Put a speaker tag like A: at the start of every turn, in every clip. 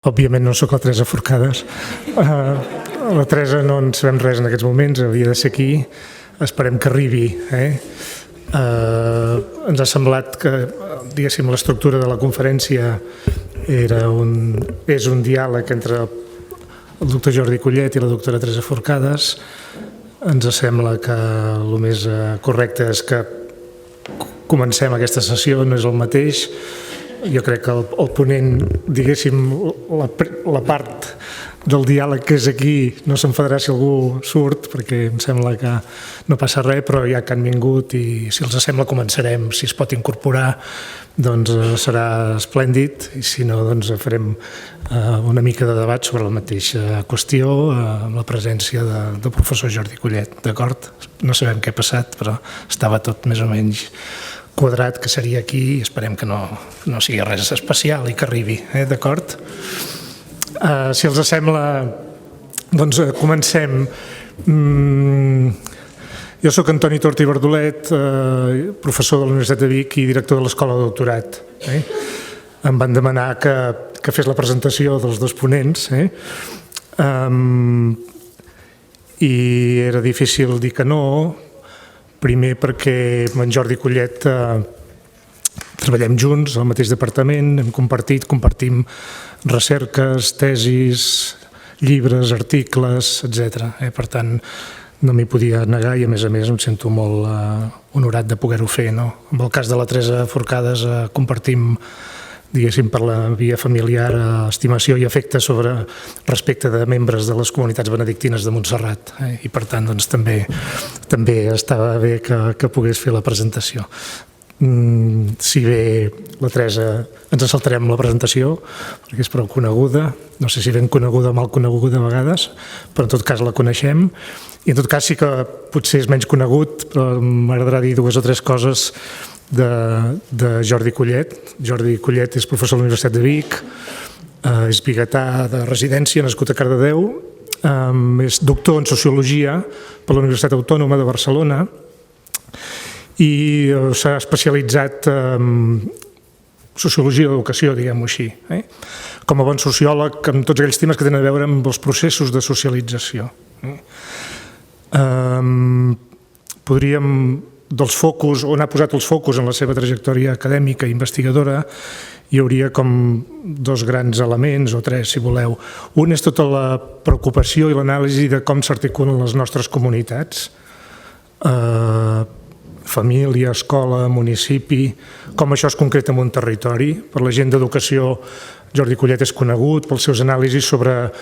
A: Òbviament no sóc la Teresa Forcades. La Teresa no en sabem res en aquests moments, havia de ser aquí. Esperem que arribi. Ens ha semblat que, diguéssim, l'estructura de la conferència és un diàleg entre el doctor Jordi Collet i la doctora Teresa Forcades. Ens sembla que el més correcte és que comencem aquesta sessió, no és el mateix. Jo crec que el ponent, diguéssim, la part del diàleg que és aquí no s'enfadarà si algú surt, perquè em sembla que no passa res, però ja que han vingut i si els sembla començarem, si es pot incorporar doncs serà esplèndid, i si no doncs farem una mica de debat sobre la mateixa qüestió amb la presència del professor Jordi Collet, d'acord? No sabem què ha passat, però estava tot més o menys quadrat, que seria aquí, i esperem que no sigui res especial i que arribi, d'acord? Si els sembla, doncs comencem. Jo soc Antoni Torta i Bardolet, professor de la Universitat de Vic i director de l'Escola de Doctorat. Em van demanar que fes la presentació dels dos ponents, i era difícil dir que no. Primer perquè amb en Jordi Collet treballem junts al mateix departament, hem compartim recerques, tesis, llibres, articles, etc. Per tant, no m'hi podia negar i a més em sento molt honorat de poder-ho fer. En el cas de la Teresa Forcades compartim, diguéssim, per la via familiar, estimació i afecte respecte de membres de les comunitats benedictines de Montserrat, i per tant doncs, també estava bé que pogués fer la presentació. Si bé la Teresa ens saltarem la presentació perquè és prou coneguda, no sé si ben coneguda o mal coneguda a vegades, però en tot cas la coneixem, i en tot cas sí que potser és menys conegut, però m'agradarà dir dues o tres coses de Jordi Collet. Jordi Collet és professor a la Universitat de Vic, és biguetà de residència, nascut a Cardedeu, és doctor en Sociologia per la Universitat Autònoma de Barcelona i s'ha especialitzat en Sociologia de l'Educació, diguem-ho així, com a bon sociòleg amb tots aquells temes que tenen a veure amb els processos de socialització. Podríem dels focus, on ha posat els focus en la seva trajectòria acadèmica i investigadora, hi hauria com dos grans elements, o tres, si voleu. Un és tota la preocupació i l'anàlisi de com s'articulen les nostres comunitats, família, escola, municipi, com això es concreta en un territori. Per la gent d'educació, Jordi Collet és conegut pels seus anàlisis sobre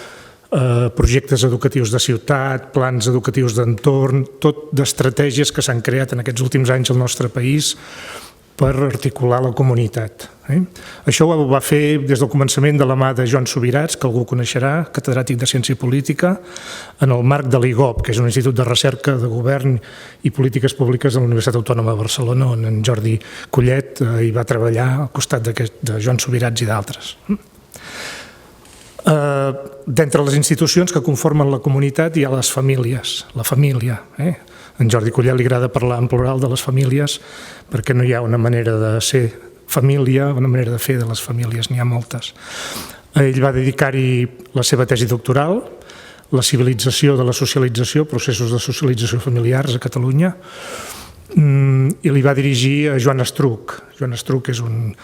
A: projectes educatius de ciutat, plans educatius d'entorn, tot d'estratègies que s'han creat en aquests últims anys al nostre país per articular la comunitat. Això ho va fer des del començament de la mà de Joan Subirats, que algú coneixerà, catedràtic de Ciència Política, en el marc de l'IGOP, que és un institut de recerca de govern i polítiques públiques de la Universitat Autònoma de Barcelona, on en Jordi Collet hi va treballar al costat de Joan Subirats i d'altres. D'entre les institucions que conformen la comunitat hi ha les famílies, la família. A en Jordi Collet li agrada parlar en plural de les famílies perquè no hi ha una manera de ser família, una manera de fer de les famílies, n'hi ha moltes. Ell va dedicar-hi la seva tesi doctoral, la civilització de la socialització, processos de socialització familiars a Catalunya, i li va dirigir a Joan Estruch. Joan Estruch és un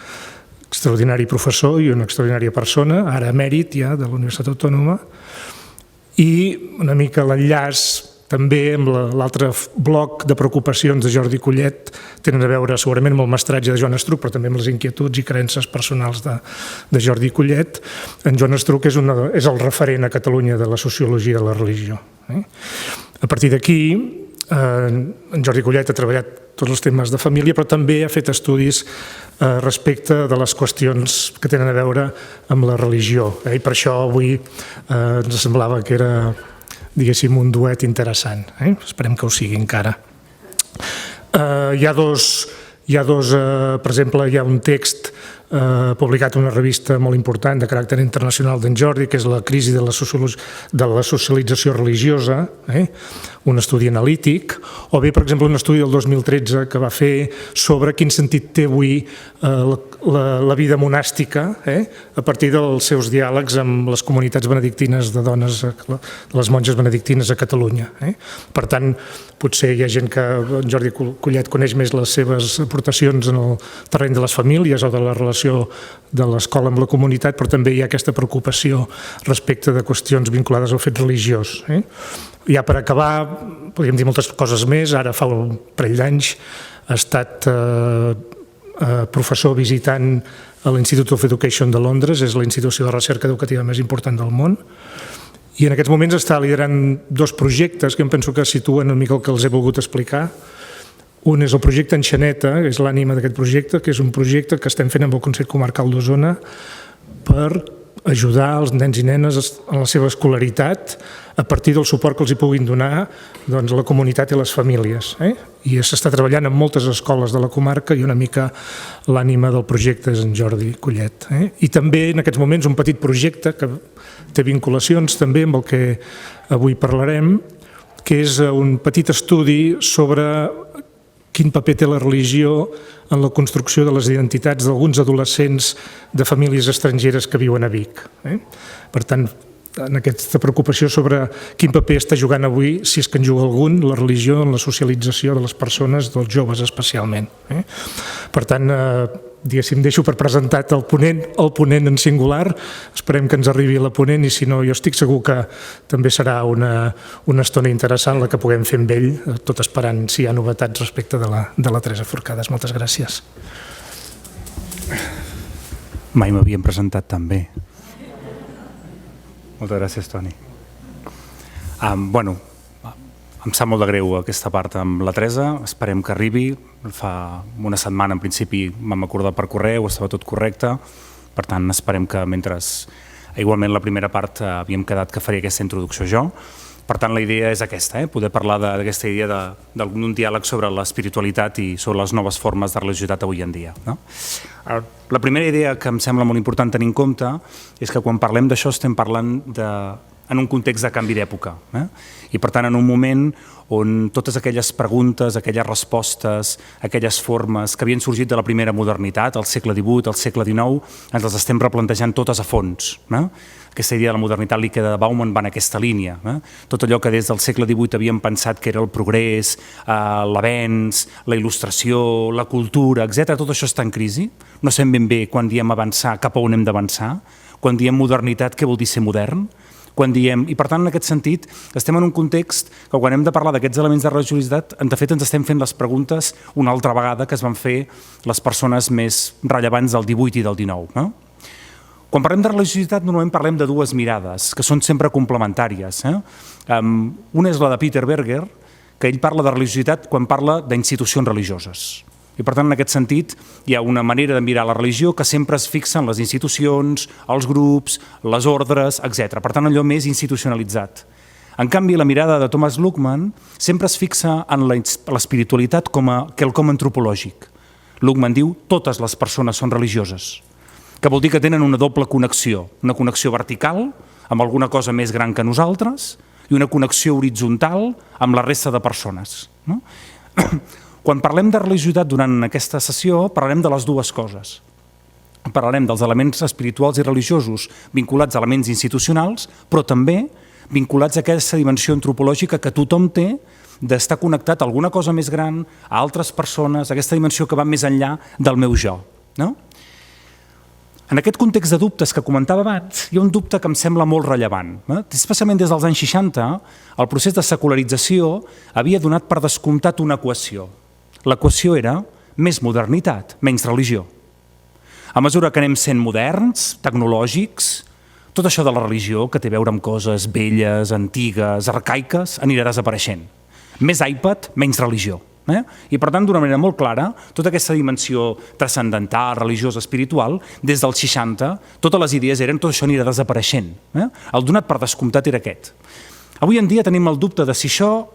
A: extraordinari professor i una extraordinària persona, ara emèrit ja de la Universitat Autònoma, i una mica l'enllaç també amb l'altre bloc de preocupacions de Jordi Collet tenen a veure segurament amb el mestratge de Joan Estruch, però també amb les inquietuds i creences personals de Jordi Collet. En Joan Estruch és el referent a Catalunya de la sociologia de la religió. A partir d'aquí, en Jordi Collet ha treballat tots els temes de família, però també ha fet estudis respecte de les qüestions que tenen a veure amb la religió. I per això avui ens semblava que era, diguéssim, un duet interessant. Esperem que ho sigui encara. Hi ha dos Hi ha per exemple, hi ha un text publicat en una revista molt important de caràcter internacional d'en Jordi, que és La crisi de la socialització religiosa, un estudi analític, o bé, per exemple, un estudi del 2013 que va fer sobre quin sentit té avui la vida monàstica a partir dels seus diàlegs amb les comunitats benedictines de dones, les monges benedictines a Catalunya. Per tant, potser hi ha gent que en Jordi Collet coneix més les seves aportacions en el terreny de les famílies o de la relació de l'escola amb la comunitat, però també hi ha aquesta preocupació respecte de qüestions vinculades al fet religiós. Ja per acabar, podríem dir moltes coses més. Ara fa un parell d'anys ha estat professor visitant a l'Institute of Education de Londres, és la institució de recerca educativa més important del món, i en aquests moments està liderant 2 projectes que em penso que situen una mica el que els he volgut explicar. Un és el projecte Enxaneta, que és l'ànima d'aquest projecte, que és un projecte que estem fent amb el Consell Comarcal d'Osona per ajudar els nens i nenes en la seva escolaritat a partir del suport que els hi puguin donar la comunitat i les famílies. I s'està treballant en moltes escoles de la comarca i una mica l'ànima del projecte és en Jordi Collet. I també en aquests moments un petit projecte que té vinculacions també amb el que avui parlarem, que és un petit estudi sobre quin paper té la religió en la construcció de les identitats d'alguns adolescents de famílies estrangeres que viuen a Vic. Per tant, en aquesta preocupació sobre quin paper està jugant avui, si és que en juga algun, la religió en la socialització de les persones, dels joves especialment. Per tant, diguéssim, deixo per presentat el ponent en singular. Esperem que ens arribi la ponent i si no, jo estic segur que també serà una estona interessant la que puguem fer amb ell, tot esperant si hi ha novetats respecte de la Teresa Forcades. Moltes gràcies.
B: Mai m'havien presentat tan bé. Moltes gràcies, Toni. Em sap molt de greu aquesta part amb la Teresa, esperem que arribi. Fa una setmana, en principi, vam acordar per correu, estava tot correcte, per tant, esperem que mentre... Igualment, la primera part havíem quedat que faria aquesta introducció jo. Per tant, la idea és aquesta, poder parlar d'aquesta idea d'un diàleg sobre l'espiritualitat i sobre les noves formes de religiositat avui en dia. La primera idea que em sembla molt important tenir en compte és que quan parlem d'això estem parlant en un context de canvi d'època. I per tant, en un moment on totes aquelles preguntes, aquelles respostes, aquelles formes que havien sorgit de la primera modernitat, al segle XVIII, al segle XIX, ens les estem replantejant totes a fons. Aquesta idea de la modernitat líquida de Bauman va en aquesta línia. Tot allò que des del segle XVIII havíem pensat que era el progrés, l'avenç, la il·lustració, la cultura, etc., tot això està en crisi. No sabem ben bé quan diem avançar cap a on hem d'avançar, quan diem modernitat què vol dir ser modern, i per tant, en aquest sentit, estem en un context que quan hem de parlar d'aquests elements de religiositat, de fet ens estem fent les preguntes una altra vegada que es van fer les persones més rellevants del XVIII i del XIX. Quan parlem de religiositat, normalment parlem de 2 mirades, que són sempre complementàries. Una és la de Peter Berger, que ell parla de religiositat quan parla d'institucions religioses. I per tant, en aquest sentit, hi ha una manera de mirar la religió que sempre es fixa en les institucions, els grups, les ordres, etc. Per tant, allò més institucionalitzat. En canvi, la mirada de Thomas Luckmann sempre es fixa en l'espiritualitat com a quelcom antropològic. Luckmann diu que totes les persones són religioses, que vol dir que tenen una doble connexió, una connexió vertical amb alguna cosa més gran que nosaltres i una connexió horitzontal amb la resta de persones. Quan parlem de religiositat durant aquesta sessió, parlarem de les 2 coses. Parlarem dels elements espirituals i religiosos vinculats a elements institucionals, però també vinculats a aquesta dimensió antropològica que tothom té d'estar connectat a alguna cosa més gran, a altres persones, a aquesta dimensió que va més enllà del meu jo. En aquest context de dubtes que comentava abans, hi ha un dubte que em sembla molt rellevant. Especialment des dels anys 60, el procés de secularització havia donat per descomptat una equació. L'equació era més modernitat, menys religió. A mesura que anem sent moderns, tecnològics, tot això de la religió, que té a veure amb coses velles, antigues, arcaiques, anirà desapareixent. Més iPad, menys religió. I per tant, d'una manera molt clara, tota aquesta dimensió transcendental, religiosa, espiritual, des dels 60, totes les idees eren tot això anirà desapareixent. El donat per descomptat era aquest. Avui en dia tenim el dubte de si això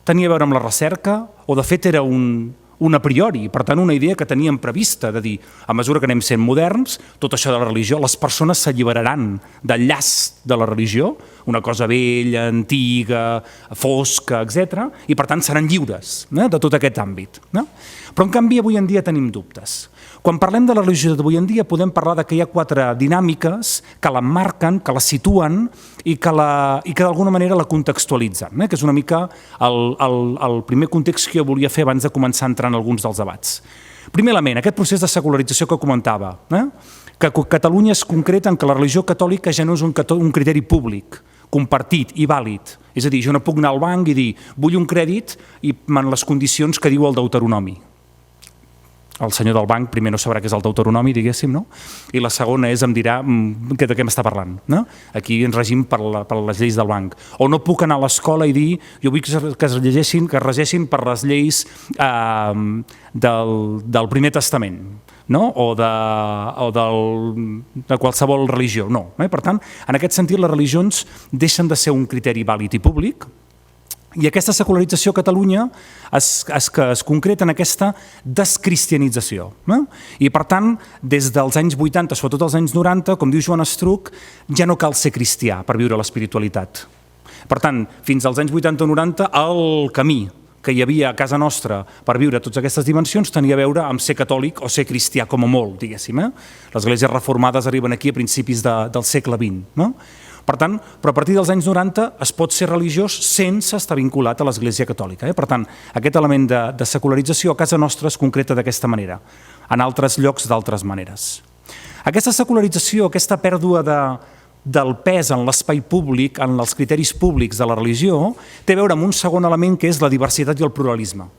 B: tenia a veure amb la recerca o de fet era un un a priori, per tant una idea que teníem prevista, de dir, a mesura que anem sent moderns, tot això de la religió, les persones s'alliberaran del llast de la religió, una cosa vella, antiga, fosca, etc. I per tant seran lliures de tot aquest àmbit. Però en canvi avui en dia tenim dubtes. Quan parlem de la religió d'avui en dia podem parlar que hi ha 4 dinàmiques que l'emmarquen, que la situen i que d'alguna manera la contextualitzen, que és una mica el primer context que jo volia fer abans de començar a entrar en alguns dels debats. Primer element, aquest procés de secularització que comentava, que Catalunya es concreta en que la religió catòlica ja no és un criteri públic, compartit i vàlid. És a dir, jo no puc anar al banc i dir vull un crèdit i en les condicions que diu el Deuteronomi. El senyor del banc primer no sabrà què és el Deuteronomi, diguéssim, no? I la segona és, em dirà de què m'està parlant. Aquí ens regim per les lleis del banc. O no puc anar a l'escola i dir jo vull que es regeixin per les lleis del Primer Testament, o de qualsevol religió. No. Per tant, en aquest sentit, les religions deixen de ser un criteri vàlid i públic. I aquesta secularització a Catalunya es concreta en aquesta descristianització. I per tant, des dels anys 80, sobretot als anys 90, com diu Joan Estruc, ja no cal ser cristià per viure l'espiritualitat. Per tant, fins als anys 80 o 90, el camí que hi havia a casa nostra per viure totes aquestes dimensions tenia a veure amb ser catòlic o ser cristià com a molt, diguéssim. Les esglésies reformades arriben aquí a principis del segle XX. Per tant, però a partir dels anys 90 es pot ser religiós sense estar vinculat a l'Església Catòlica. Per tant, aquest element de secularització a casa nostra es concreta d'aquesta manera, en altres llocs d'altres maneres. Aquesta secularització, aquesta pèrdua del pes en l'espai públic, en els criteris públics de la religió, té a veure amb un segon element que és la diversitat i el pluralisme.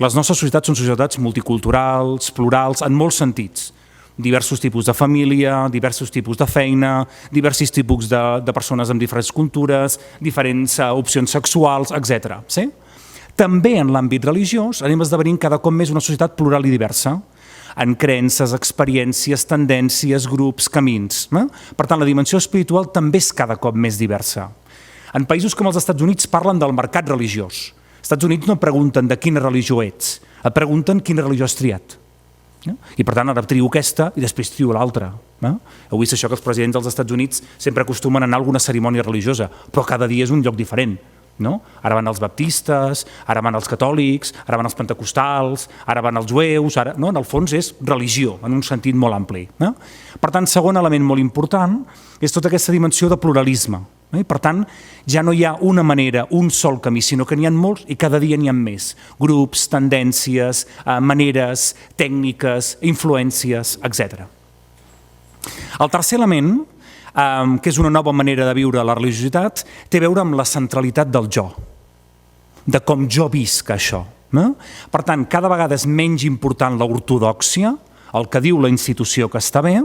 B: Les nostres societats són societats multiculturals, plurals, en molts sentits. Diversos tipus de família, diversos tipus de feina, diversos tipus de persones amb diferents cultures, diferents opcions sexuals, etc. També en l'àmbit religiós anem esdevenint cada cop més una societat plural i diversa, en creences, experiències, tendències, grups, camins. Per tant, la dimensió espiritual també és cada cop més diversa. En països com els Estats Units parlen del mercat religiós. Els Estats Units no pregunten de quina religió ets, et pregunten quina religió has triat. I per tant ara trio aquesta i després trio l'altra. Heu vist això que els presidents dels Estats Units sempre acostumen a anar a alguna cerimònia religiosa, però cada dia és un lloc diferent. Ara van els baptistes, ara van els catòlics, ara van els pentecostals, ara van els jueus, en el fons és religió, en un sentit molt ampli. Per tant, segon element molt important és tota aquesta dimensió de pluralisme. Per tant, ja no hi ha una manera, un sol camí, sinó que n'hi ha molts i cada dia n'hi ha més. Grups, tendències, maneres, tècniques, influències, etc. El tercer element, que és una nova manera de viure la religiositat, té a veure amb la centralitat del jo, de com jo visc això. Per tant, cada vegada és menys important l'ortodòxia, el que diu la institució que està bé,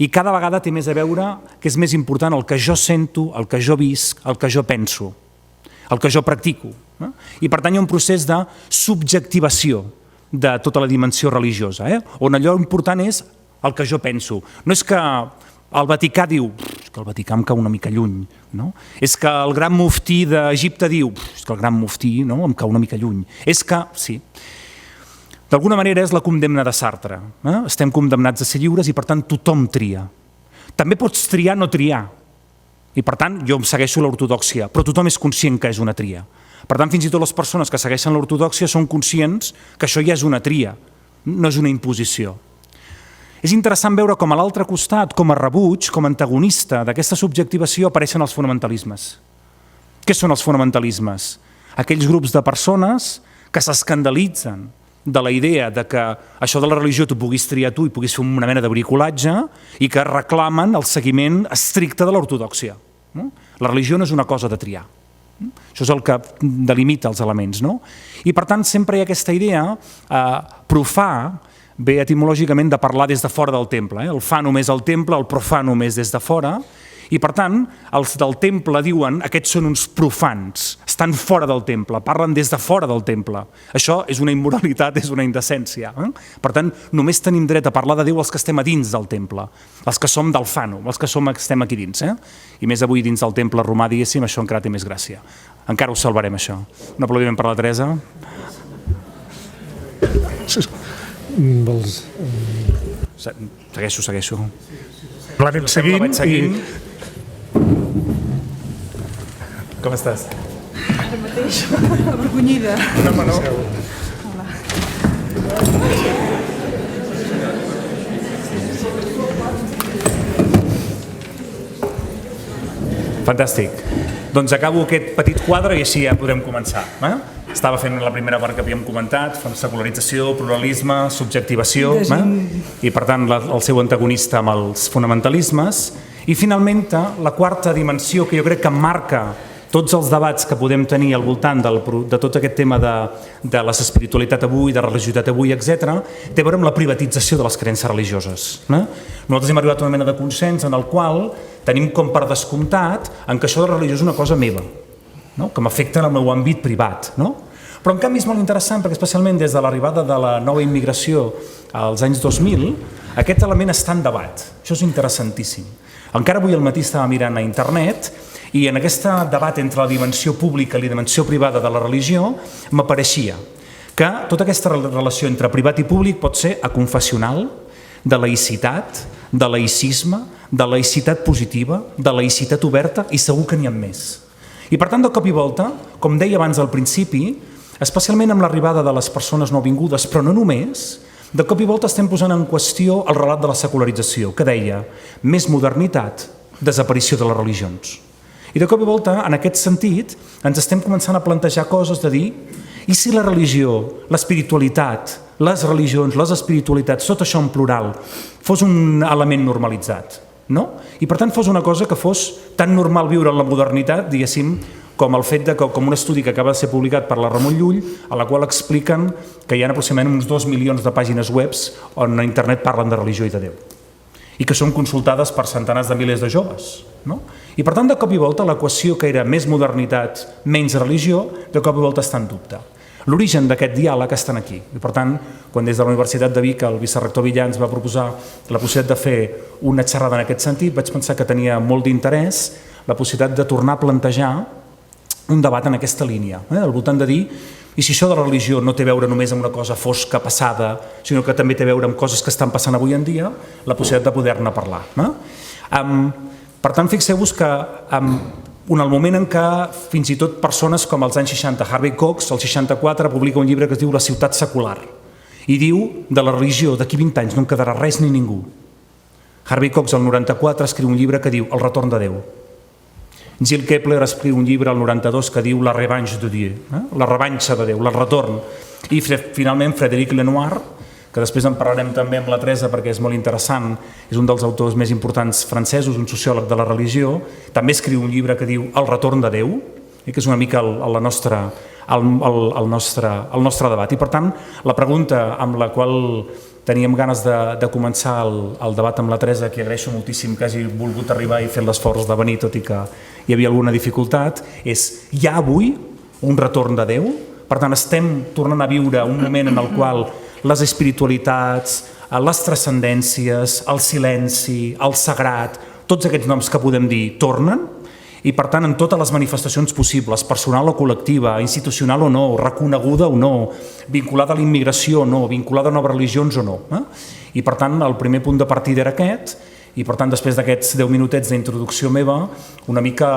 B: i cada vegada té més a veure que és més important el que jo sento, el que jo visc, el que jo penso, el que jo practico. I per tant hi ha un procés de subjectivació de tota la dimensió religiosa, on allò important és el que jo penso. No és que el Vaticà diu, que el Vaticà em cau una mica lluny, és que el gran muftí d'Egipte diu, és que el gran muftí em cau una mica lluny. És que, sí, d'alguna manera és la condemna de Sartre. Estem condemnats a ser lliures i per tant tothom tria. També pots triar no triar. I per tant jo em segueixo l'ortodòxia, però tothom és conscient que és una tria. Per tant, fins i tot les persones que segueixen l'ortodòxia són conscients que això ja és una tria, no és una imposició. És interessant veure com a l'altre costat, com a rebuig, com a antagonista d'aquesta subjectivació apareixen els fonamentalismes. Què són els fonamentalismes? Aquells grups de persones que s'escandalitzen de la idea de que això de la religió t'ho puguis triar tu i puguis fer una mena de bricolatge i que reclamen el seguiment estricte de l'ortodòxia. La religió no és una cosa de triar. Això és el que delimita els elements. I per tant sempre hi ha aquesta idea profà, ve etimològicament de parlar des de fora del temple. El fa només al temple, el profà només des de fora. I per tant, els del temple diuen aquests són uns profans, estan fora del temple, parlen des de fora del temple. Això és una immoralitat, és una indecència. Per tant, només tenim dret a parlar de Déu els que estem a dins del temple, els que som del fano, els que estem aquí dins. I més avui dins del temple romà, diguéssim, això encara té més gràcia. Encara ho salvarem, això. Un aplaudiment per la Teresa. Segueixo.
A: L'anem seguint.
B: Com estàs?
C: Ara mateix, avergonyida.
A: No.
B: Fantàstic. Doncs acabo aquest petit quadre i així ja podrem començar. Estava fent la primera part que havíem comentat, secularització, pluralisme, subjectivació, i per tant el seu antagonista amb els fonamentalismes. I finalment la quarta dimensió que jo crec que marca tots els debats que podem tenir al voltant de tot aquest tema de l'espiritualitat avui, de religiositat avui, etc., té a veure amb la privatització de les creences religioses. Nosaltres hem arribat a una mena de consens en el qual tenim com per descomptat en que això de religió és una cosa meva, que m'afecta en el meu àmbit privat. Però en canvi és molt interessant perquè especialment des de l'arribada de la nova immigració als anys 2000, aquest element està en debat. Això és interessantíssim. Encara avui al matí estava mirant a internet i en aquest debat entre la dimensió pública i la dimensió privada de la religió m'apareixia que tota aquesta relació entre privat i públic pot ser aconfessional, de laïcitat, de laïcisme, de laïcitat positiva, de laïcitat oberta i segur que n'hi ha més. I per tant, de cop i volta, com deia abans al principi, especialment amb l'arribada de les persones nouvingudes, però no només, de cop i volta estem posant en qüestió el relat de la secularització, que deia més modernitat, desaparició de les religions. I de cop i volta, en aquest sentit, ens estem començant a plantejar coses de dir i si la religió, l'espiritualitat, les religions, les espiritualitats, tot això en plural, fos un element normalitzat, no? I per tant fos una cosa que fos tan normal viure en la modernitat, diguéssim, com el fet com un estudi que acaba de ser publicat per la Ramon Llull, a la qual expliquen que hi ha aproximadament uns 2 milions de pàgines web on a internet parlen de religió i de Déu i que són consultades per centenars de milers de joves. I per tant, de cop i volta, l'equació que era més modernitat, menys religió, de cop i volta està en dubte. L'origen d'aquest diàleg està aquí. I per tant, quan des de la Universitat de Vic el vicerector Villans va proposar la possibilitat de fer una xerrada en aquest sentit, vaig pensar que tenia molt d'interès la possibilitat de tornar a plantejar un debat en aquesta línia, al voltant de dir i si això de la religió no té a veure només amb una cosa fosca, passada, sinó que també té a veure amb coses que estan passant avui en dia, la possibilitat de poder-ne parlar. Per tant, fixeu-vos que en el moment en què fins i tot persones com als anys 60, Harvey Cox, al 64, publica un llibre que es diu La ciutat secular i diu de la religió d'aquí 20 anys no en quedarà res ni ningú. Harvey Cox, al 94, escriu un llibre que diu El retorn de Déu. Gilles Kepler escriu un llibre al 92 que diu La revanche de Dieu, la revanxa de Déu, el retorn. I finalment Frédéric Lenoir, que després en parlarem també amb la Teresa perquè és molt interessant, és un dels autors més importants francesos, un sociòleg de la religió, també escriu un llibre que diu El retorn de Déu, que és una mica el nostre debat. I per tant, la pregunta amb la qual teníem ganes de començar el debat amb la Teresa, que agraeixo moltíssim que hagi volgut arribar i fer l'esforç de venir, tot i que hi havia alguna dificultat, és hi ha avui un retorn de Déu? Per tant, estem tornant a viure un moment en el qual les espiritualitats, les transcendències, el silenci, el sagrat, tots aquests noms que podem dir tornen i per tant en totes les manifestacions possibles, personal o col·lectiva, institucional o no, reconeguda o no, vinculada a la immigració o no, vinculada a noves religions o no. I per tant el primer punt de partida era aquest i per tant després d'aquests 10 minutets d'introducció meva una mica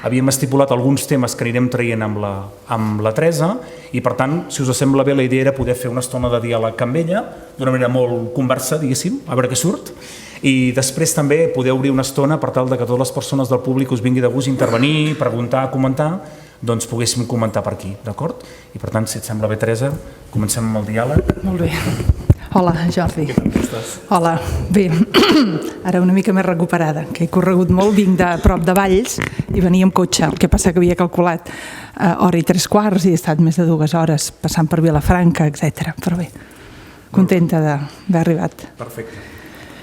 B: havíem estipulat alguns temes que anirem traient amb la Teresa i per tant si us sembla bé la idea era poder fer una estona de diàleg amb ella d'una manera molt conversa, diguéssim, a veure què surt i després també poder obrir una estona per tal de que totes les persones del públic us vingui de gust intervenir, preguntar, comentar doncs poguéssim comentar per aquí, d'acord? I per tant, si et sembla bé, Teresa, comencem amb el diàleg.
C: Molt bé. Hola, Jordi.
B: Què tal, com estàs?
C: Hola. Bé, ara una mica més recuperada, que he corregut molt, vinc de prop de Valls i venia amb cotxe, el que passa que havia calculat hora i 3/4 i he estat més de 2 hores passant per Vilafranca, etc. Però bé, contenta d'haver arribat.
B: Perfecte.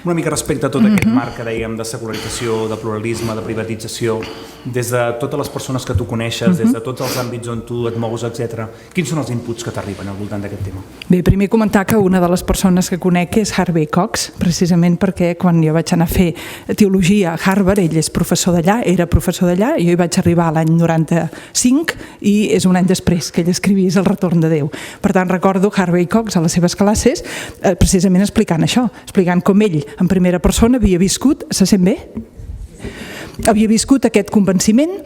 B: una mica respecte a tot aquest marc que dèiem de secularització, de pluralisme, de privatització, des de totes les persones que tu coneixes, des de tots els àmbits on tu et mous, etc. Quins són els inputs que t'arriben al voltant d'aquest tema?
C: Bé, primer comentar que una de les persones que conec és Harvey Cox, precisament perquè quan jo vaig anar a fer teologia a Harvard, ell és professor d'allà, era professor d'allà, jo hi vaig arribar l'any 95 i és un any després que ell escrivís El retorn de Déu. Per tant, recordo Harvey Cox a les seves classes precisament explicant això, explicant com ell en primera persona havia viscut, se sent bé? Havia viscut aquest convenciment,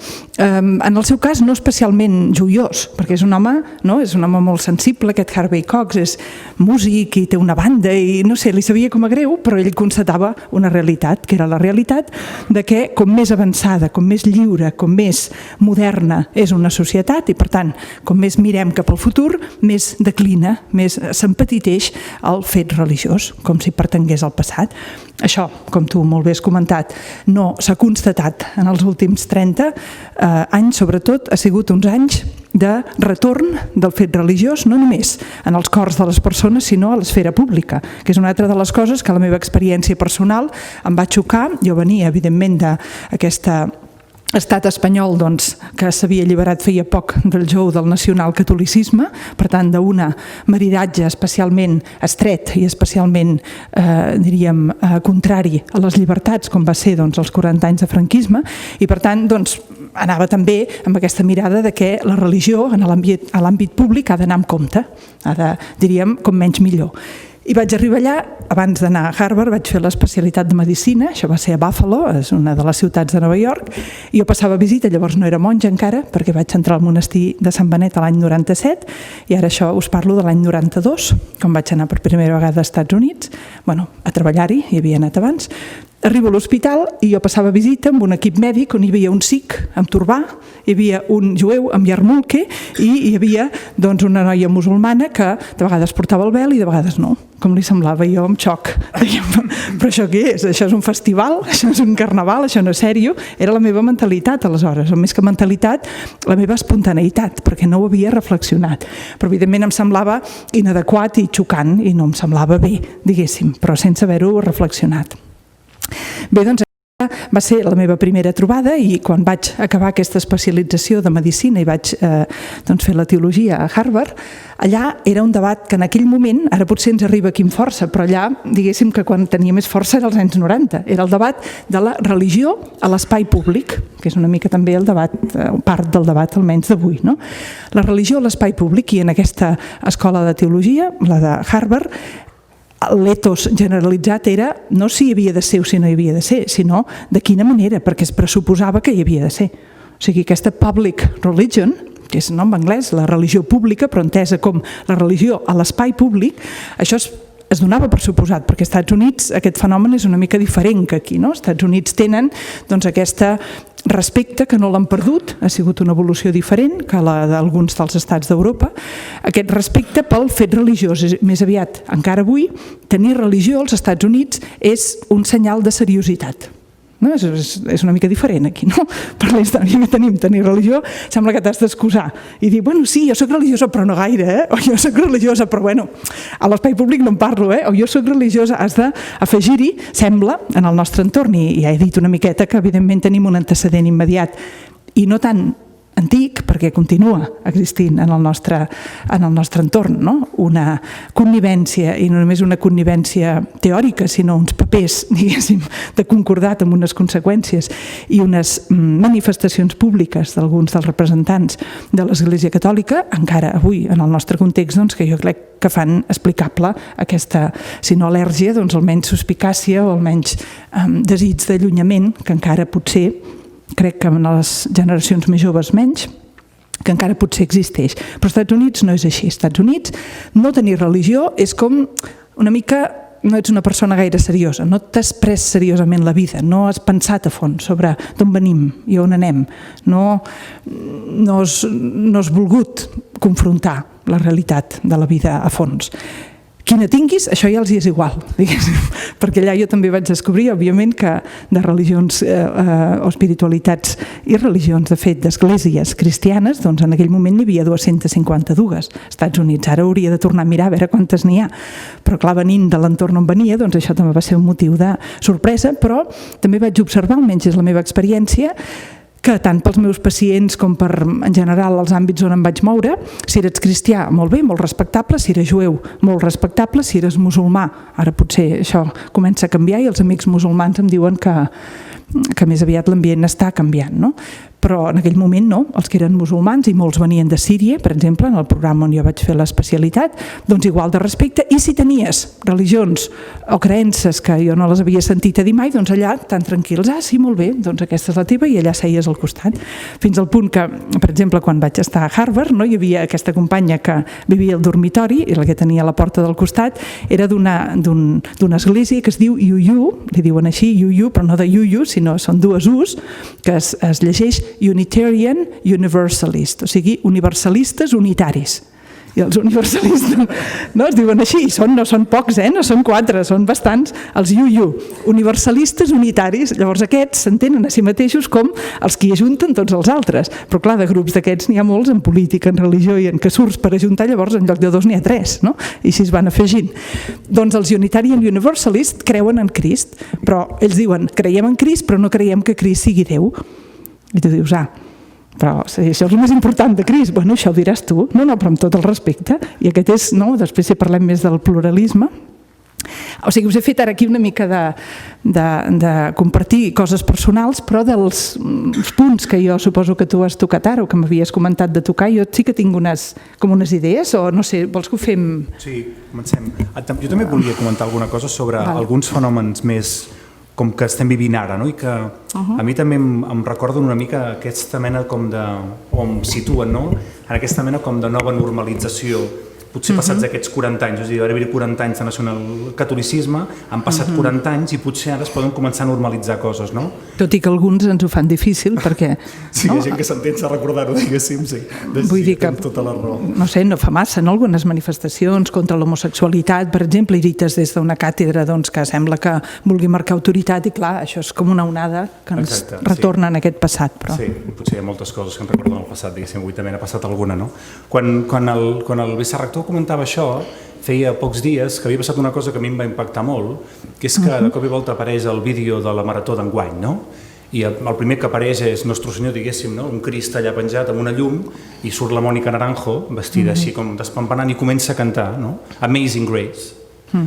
C: en el seu cas no especialment joiós, perquè és un home molt sensible, aquest Harvey Cox, és músic i té una banda i no sé, li sabia com a greu, però ell constatava una realitat, que era la realitat de que com més avançada, com més lliure, com més moderna és una societat i per tant, com més mirem cap al futur, més declina, més s'empetiteix el fet religiós, com si pertangués al passat. Això, com tu molt bé has comentat, no s'ha constatat en els últims 30 anys, sobretot, ha sigut uns anys de retorn del fet religiós, no només en els cors de les persones, sinó a l'esfera pública, que és una altra de les coses que la meva experiència personal em va xocar. Jo venia, evidentment, d'aquesta estat espanyol que s'havia alliberat feia poc del jou del nacionalcatolicisme, per tant d'un maridatge especialment estret i especialment, diríem, contrari a les llibertats, com va ser els 40 anys de franquisme, i per tant anava també amb aquesta mirada de que la religió a l'àmbit públic ha d'anar amb compte, ha de, diríem, com menys millor. I vaig arribar allà, abans d'anar a Harvard, vaig fer l'especialitat de Medicina, això va ser a Buffalo, és una de les ciutats de Nova York, i jo passava visita, llavors no era monja encara, perquè vaig entrar al monestir de Sant Benet l'any 97, i ara això us parlo de l'any 92, quan vaig anar per primera vegada als Estats Units, a treballar-hi, hi havia anat abans. Arribo a l'hospital i jo passava visita amb un equip mèdic on hi havia un sikh amb turbà, hi havia un jueu amb yarmulke i hi havia una noia musulmana que de vegades portava el vel i de vegades no. Com li semblava, jo amb xoc. Però això què és? Això és un festival? Això és un carnaval? Això no és sèrio? Era la meva mentalitat aleshores, o més que mentalitat, la meva espontaneïtat, perquè no ho havia reflexionat. Però evidentment em semblava inadequat i xocant i no em semblava bé, diguéssim, però sense haver-ho reflexionat. Bé, aquesta va ser la meva primera trobada i quan vaig acabar aquesta especialització de Medicina i vaig fer la teologia a Harvard, allà era un debat que en aquell moment, ara potser ens arriba aquí amb força, però allà, diguéssim que quan tenia més força era als anys 90, era el debat de la religió a l'espai públic, que és una mica també el debat, part del debat almenys d'avui, no? La religió a l'espai públic, i en aquesta escola de teologia, la de Harvard, l'etos generalitzat era no si hi havia de ser o si no hi havia de ser, sinó de quina manera, perquè es pressuposava que hi havia de ser. O sigui, aquesta public religion, que és nom anglès, la religió pública, però entesa com la religió a l'espai públic, això es donava per suposat, perquè als Estats Units aquest fenomen és una mica diferent que aquí, no? Els Estats Units tenen aquesta respecte que no l'han perdut, ha sigut una evolució diferent que la d'alguns dels estats d'Europa. Aquest respecte pel fet religiós és més aviat, encara avui, tenir religió als Estats Units és un senyal de seriositat. És una mica diferent aquí, no? Per la història que tenim, tenir religió, sembla que t'has d'excusar i dir, bueno, sí, jo soc religiosa, però no gaire, o jo soc religiosa, però bueno, a l'espai públic no en parlo, o jo soc religiosa, has d'afegir-hi, sembla, en el nostre entorn, i ja he dit una miqueta que evidentment tenim un antecedent immediat, i no tant antic, perquè continua existint en el nostre entorn, no? Una connivència, i no només una connivència teòrica, sinó uns papers, diguéssim, de concordat amb unes conseqüències i unes manifestacions públiques d'alguns dels representants de l'Església Catòlica, encara avui, en el nostre context, que jo crec que fan explicable aquesta, si no al·lèrgia, almenys suspicàcia o almenys desig d'allunyament, que encara potser crec que en les generacions més joves menys, que encara potser existeix. Però als Estats Units no és així. Als Estats Units no tenir religió és com una mica, no ets una persona gaire seriosa, no t'has pres seriosament la vida, no has pensat a fons sobre d'on venim i on anem, no has volgut confrontar la realitat de la vida a fons. quina tinguis, això ja els hi és igual, diguéssim, perquè allà jo també vaig descobrir, òbviament, que de religions o espiritualitats i religions, de fet, d'esglésies cristianes, doncs en aquell moment n'hi havia 252. Als Estats Units ara hauria de tornar a mirar a veure quantes n'hi ha, però clar, venint de l'entorn on venia, doncs això també va ser un motiu de sorpresa, però també vaig observar, almenys és la meva experiència, que tant pels meus pacients com per, en general, els àmbits on em vaig moure, si eres cristià, molt bé, molt respectable, si eres jueu, molt respectable, si eres musulmà, ara potser això comença a canviar i els amics musulmans em diuen que més aviat l'ambient està canviant, no? Però en aquell moment no, els que eren musulmans, i molts venien de Síria, per exemple, en el programa on jo vaig fer l'especialitat, doncs igual de respecte, i si tenies religions o creences que jo no les havia sentit a dir mai, doncs allà tan tranquils, sí, molt bé, doncs aquesta és la teva, i allà seies al costat. Fins al punt que, per exemple, quan vaig estar a Harvard, no, hi havia aquesta companya que vivia al dormitori, i la que tenia a la porta del costat era d'una església que es diu UU, li diuen així, UU, però no de UU, sinó són dues U's, que es llegeix Unitarian Universalist, o sigui, universalistes unitaris. I els universalistes no es diuen així, no són pocs, no són 4, són bastants, els UU, universalistes unitaris. Llavors aquests s'entenen a si mateixos com els que hi ajunten tots els altres, però clar, de grups d'aquests n'hi ha molts en política, en religió i en que surts per ajuntar, llavors en lloc de 2 n'hi ha 3, no? I així es van afegint. Doncs els Unitarian Universalist creuen en Crist, però ells diuen, creiem en Crist però no creiem que Crist sigui Déu. I tu dius, però si això és el més important de Crist, bueno, això ho diràs tu, no, però amb tot el respecte, i aquest és, no, després si parlem més del pluralisme. O sigui, us he fet ara aquí una mica de compartir coses personals, però dels punts que jo suposo que tu has tocat ara o que m'havies comentat de tocar, jo sí que tinc unes idees, o no sé, vols que ho fem?
B: Sí, comencem. Jo també volia comentar alguna cosa sobre alguns fenòmens més com que estem vivint ara, no? I que a mi també em recorden una mica aquesta mena com de, o em situen, no? En aquesta mena com de nova normalització, potser passats aquests 40 anys, és a dir, va haver-hi 40 anys de nacionalcatolicisme, han passat 40 anys i potser ara es poden començar a normalitzar coses, no?
C: Tot i que alguns ens ho fan difícil, perquè...
B: Sí, hi ha gent que s'entén a recordar-ho, diguéssim, sí.
C: Vull dir que,
B: tota la raó.
C: No sé, no fa massa, no? Algunes manifestacions contra l'homosexualitat, per exemple, i dites des d'una càtedra que sembla que vulgui marcar autoritat, i clar, això és com una onada que ens retorna en aquest passat. Però...
B: Sí, potser hi ha moltes coses que ens recorden el passat, diguéssim, avui també n'ha passat alguna, no? Quan el vicerector comentava això, feia pocs dies que havia passat una cosa que a mi em va impactar molt, que és que de cop i volta apareix el vídeo de la marató d'enguany, no? I el primer que apareix és Nostre Senyor, diguéssim, no? Un Crist allà penjat amb una llum, i surt la Mònica Naranjo, vestida així com despampanant, i comença a cantar, no? Amazing Grace,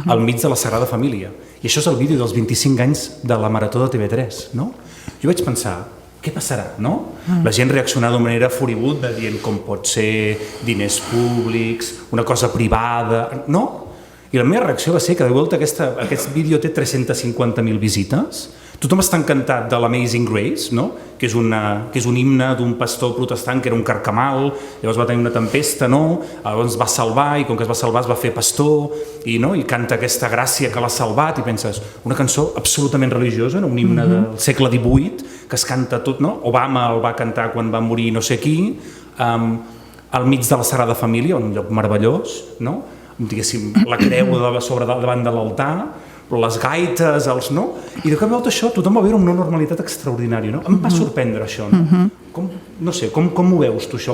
B: al mig de la Sagrada Família. I això és el vídeo dels 25 anys de la marató de TV3, no? Jo vaig pensar, què passarà, no? La gent reaccionarà d'una manera furibunda, dient com pot ser diners públics, una cosa privada... No! I la meva reacció va ser que de volta aquest vídeo té 350.000 visites, tothom està encantat de l'Amazing Grace, no? Que és un himne d'un pastor protestant que era un carcamal, llavors va tenir una tempesta, no? Llavors va salvar, i com que es va salvar es va fer pastor, i canta aquesta gràcia que l'ha salvat, i penses, una cançó absolutament religiosa, un himne del segle XVIII, que es canta tot, no? Obama el va cantar quan va morir no sé qui, al mig de la Sagrada Família, un lloc meravellós, no? Diguéssim, la creu davant de l'altar, les gaites, no? I de cop i volta això tothom va veure una normalitat extraordinària, no? Em va sorprendre això, no? No sé, com ho veus tu això?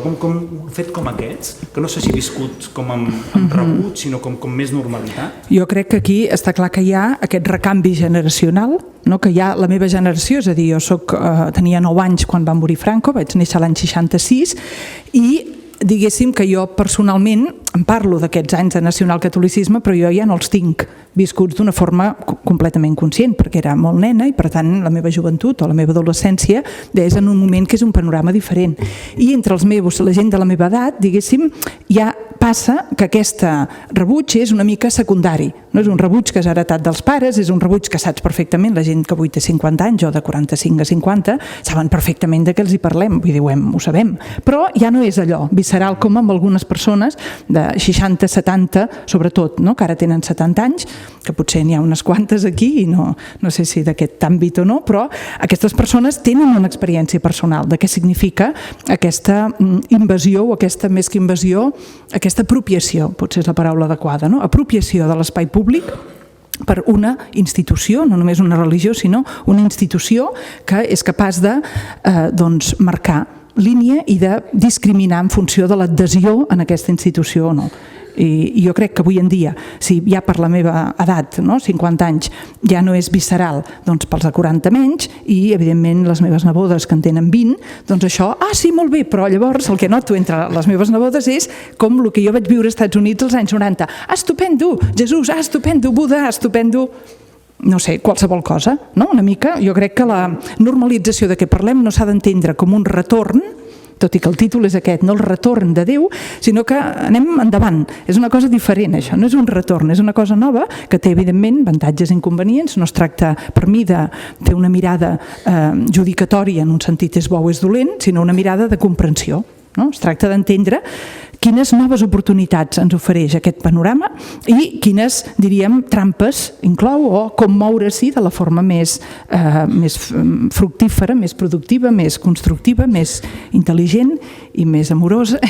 B: Fet com aquests, que no sé si viscut com amb rebuig, sinó com més normalitat?
C: Jo crec que aquí està clar que hi ha aquest recanvi generacional, no? Que hi ha la meva generació, és a dir, jo tenia 9 anys quan va morir Franco, vaig néixer l'any 66, i diguéssim que jo personalment em parlo d'aquests anys de nacionalcatolicisme, però jo ja no els tinc viscuts d'una forma completament conscient, perquè era molt nena i per tant la meva joventut o la meva adolescència és en un moment que és un panorama diferent. I entre els meus, la gent de la meva edat, diguéssim, ja passa que aquesta rebuig és una mica secundari. No és un rebuig que has heretat dels pares, és un rebuig que saps perfectament, la gent que avui té 50 anys o de 45 a 50, saben perfectament de què els hi parlem, vull dir, ho sabem. Però ja no és allò visceral com amb algunes persones de 60, 70, sobretot, no? Que ara tenen 70 anys, que potser n'hi ha unes quantes aquí i no sé si d'aquest àmbit o no, però aquestes persones tenen una experiència personal de què significa aquesta invasió o aquesta, més que invasió, aquesta apropiació, potser és la paraula adequada, no? Apropiació de l'espai públic per una institució, no només una religió, sinó una institució que és capaç de marcar línia i de discriminar en funció de l'adhesió en aquesta institució o no. I jo crec que avui en dia, si ja per la meva edat, 50 anys, ja no és visceral, doncs pels de 40 menys, i evidentment les meves nebodes que en tenen 20, doncs això, sí, molt bé, però llavors el que noto entre les meves nebodes és com el que jo vaig viure als Estats Units als anys 90. Estupendo, Jesús, estupendo, Buda, estupendo... No sé, qualsevol cosa, no? Una mica, jo crec que la normalització de què parlem no s'ha d'entendre com un retorn, tot i que el títol és aquest, no el retorn de Déu, sinó que anem endavant. És una cosa diferent, això, no és un retorn, és una cosa nova que té, evidentment, avantatges i inconvenients. No es tracta, per mi, de fer una mirada judicatòria en un sentit és bo o és dolent, sinó una mirada de comprensió. Es tracta d'entendre quines noves oportunitats ens ofereix aquest panorama i quines, diríem, trampes inclou o com moure-s'hi de la forma més fructífera, més productiva, més constructiva, més intel·ligent i més amorosa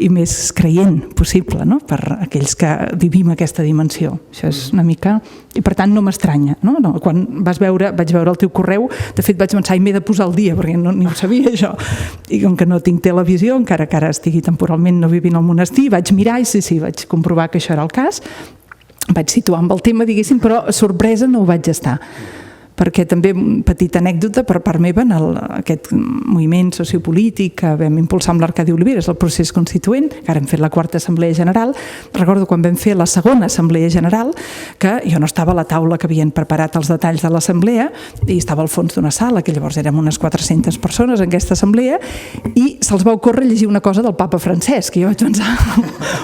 C: i més creient possible, no? Per aquells que vivim aquesta dimensió. Això és una mica... I per tant no m'estranya. Quan vaig veure el teu correu, de fet vaig pensar, m'he de posar al dia perquè ni ho sabia això. I com que no tinc televisió, encara que ara estigui temporalment no vivint al monestir, vaig mirar i sí, vaig comprovar que això era el cas. Vaig situar amb el tema, diguéssim, però sorpresa no ho vaig estar. Perquè també, petita anècdota per part meva, en aquest moviment sociopolític que vam impulsar amb l'Arcadi Oliveres, el procés constituent, que ara hem fet la 4a Assemblea General, recordo quan vam fer la 2a Assemblea General, que jo no estava a la taula que havien preparat els detalls de l'assemblea, i estava al fons d'una sala, que llavors érem unes 400 persones en aquesta assemblea, i se'ls va ocórrer llegir una cosa del papa Francesc, i jo vaig pensar,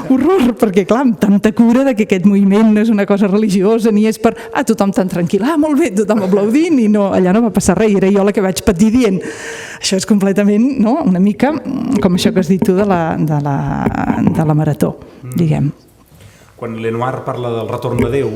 C: horror, perquè clar, amb tanta cura de que aquest moviment no és una cosa religiosa, ni és per, tothom tan tranquil, molt bé, tothom aplaudint, i allà no va passar res, era jo la que vaig patir dient això és completament, una mica com això que has dit tu de la marató, diguem.
B: Quan Lenoir parla del retorn de Déu,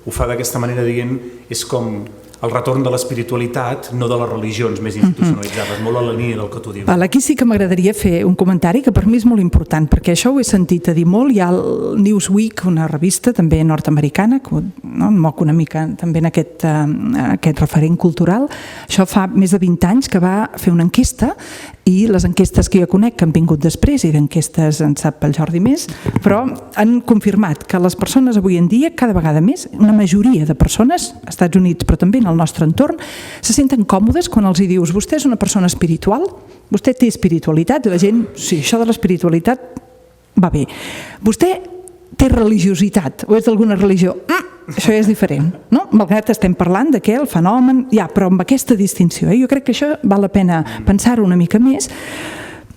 B: ho fa d'aquesta manera dient, és com el retorn de l'espiritualitat, no de les religions més institucionalitzades, molt a la línia del que tu dius.
C: Aquí sí que m'agradaria fer un comentari que per mi és molt important, perquè això ho he sentit a dir molt. Hi ha el Newsweek, una revista també nord-americana, que em moc una mica també en aquest referent cultural. Això fa més de 20 anys que va fer una enquesta, i les enquestes que jo conec, que han vingut després, i d'enquestes en sap el Jordi més, però han confirmat que les persones avui en dia, cada vegada més, una majoria de persones, als Estats Units, però també en el nostre entorn, se senten còmodes quan els hi dius vostè és una persona espiritual, vostè té espiritualitat, i la gent, sí, això de l'espiritualitat va bé. Vostè té religiositat, o és d'alguna religió? Això ja és diferent, no? Malgrat estem parlant de què el fenomen, però amb aquesta distinció. Jo crec que això val la pena pensar-ho una mica més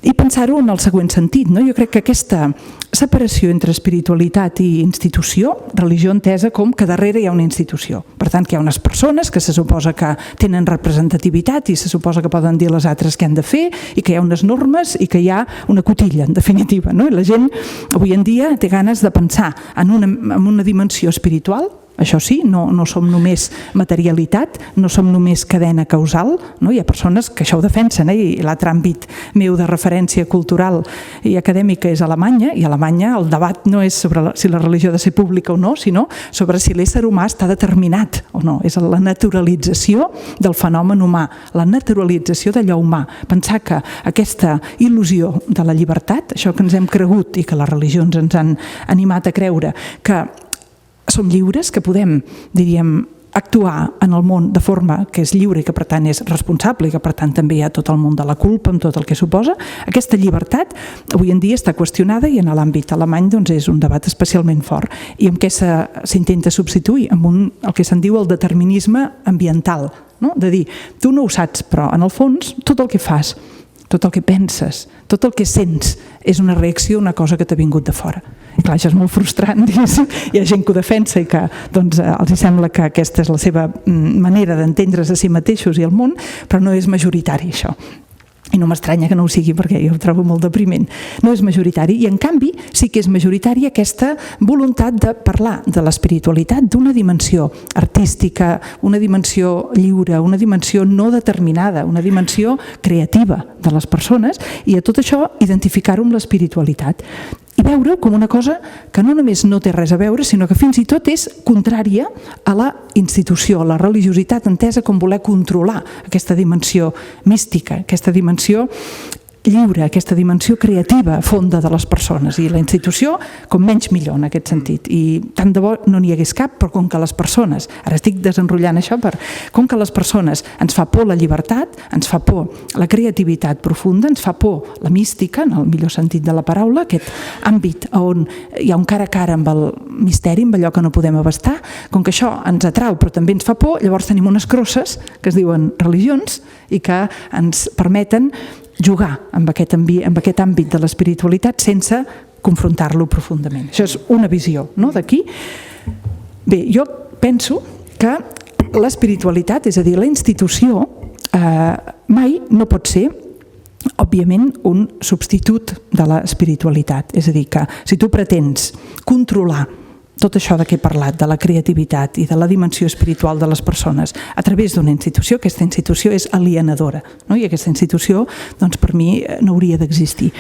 C: i pensar-ho en el següent sentit. Jo crec que aquesta separació entre espiritualitat i institució, religió entesa com que darrere hi ha una institució. Per tant, que hi ha unes persones que se suposa que tenen representativitat i se suposa que poden dir les altres què han de fer i que hi ha unes normes i que hi ha una cotilla, en definitiva. I la gent avui en dia té ganes de pensar en una dimensió espiritual. Això sí, no som només materialitat, no som només cadena causal, hi ha persones que això ho defensen, i l'altre àmbit meu de referència cultural i acadèmica és Alemanya, i a Alemanya el debat no és sobre si la religió ha de ser pública o no, sinó sobre si l'ésser humà està determinat o no. És la naturalització del fenomen humà, la naturalització d'allò humà. Pensar que aquesta il·lusió de la llibertat, això que ens hem cregut i que les religions ens han animat a creure, que som lliures, que podem, diríem, actuar en el món de forma que és lliure i que per tant és responsable i que per tant també hi ha tot el món de la culpa amb tot el que suposa. Aquesta llibertat avui en dia està qüestionada i en l'àmbit alemany és un debat especialment fort. I amb què s'intenta substituir? Amb el que se'n diu el determinisme ambiental, de dir, tu no ho saps, però en el fons tot el que fas, tot el que penses, tot el que sents és una reacció a una cosa que t'ha vingut de fora. Clar, això és molt frustrant, diguéssim. Hi ha gent que ho defensa i que doncs, els sembla que aquesta és la seva manera d'entendre's a si mateixos i el món, però no és majoritari això. I no m'estranya que no ho sigui perquè jo ho trobo molt depriment. No és majoritari i en canvi sí que és majoritària aquesta voluntat de parlar de l'espiritualitat d'una dimensió artística, una dimensió lliure, una dimensió no determinada, una dimensió creativa de les persones i a tot això identificar-ho amb l'espiritualitat. I veure com una cosa que no només no té res a veure, sinó que fins i tot és contrària a la institució, a la religiositat entesa com voler controlar aquesta dimensió mística, aquesta dimensió lliure, aquesta dimensió creativa fonda de les persones i la institució com menys millor en aquest sentit i tant de bo no n'hi hagués cap però com que les persones, ara estic desenrotllant això com que les persones ens fa por la llibertat, ens fa por la creativitat profunda, ens fa por la mística en el millor sentit de la paraula, aquest àmbit on hi ha un cara a cara amb el misteri, amb allò que no podem abastar, com que això ens atrau però també ens fa por, llavors tenim unes crosses que es diuen religions i que ens permeten jugar amb aquest àmbit de l'espiritualitat sense confrontar-lo profundament. Això és una visió, no?, d'aquí. Bé, jo penso que l'espiritualitat, és a dir, la institució, mai no pot ser, òbviament, un substitut de l'espiritualitat. És a dir, que si tu pretens controlar tot això de què he parlat, de la creativitat i de la dimensió espiritual de les persones a través d'una institució, aquesta institució és alienadora, no? I aquesta institució, doncs, per mi no hauria d'existir.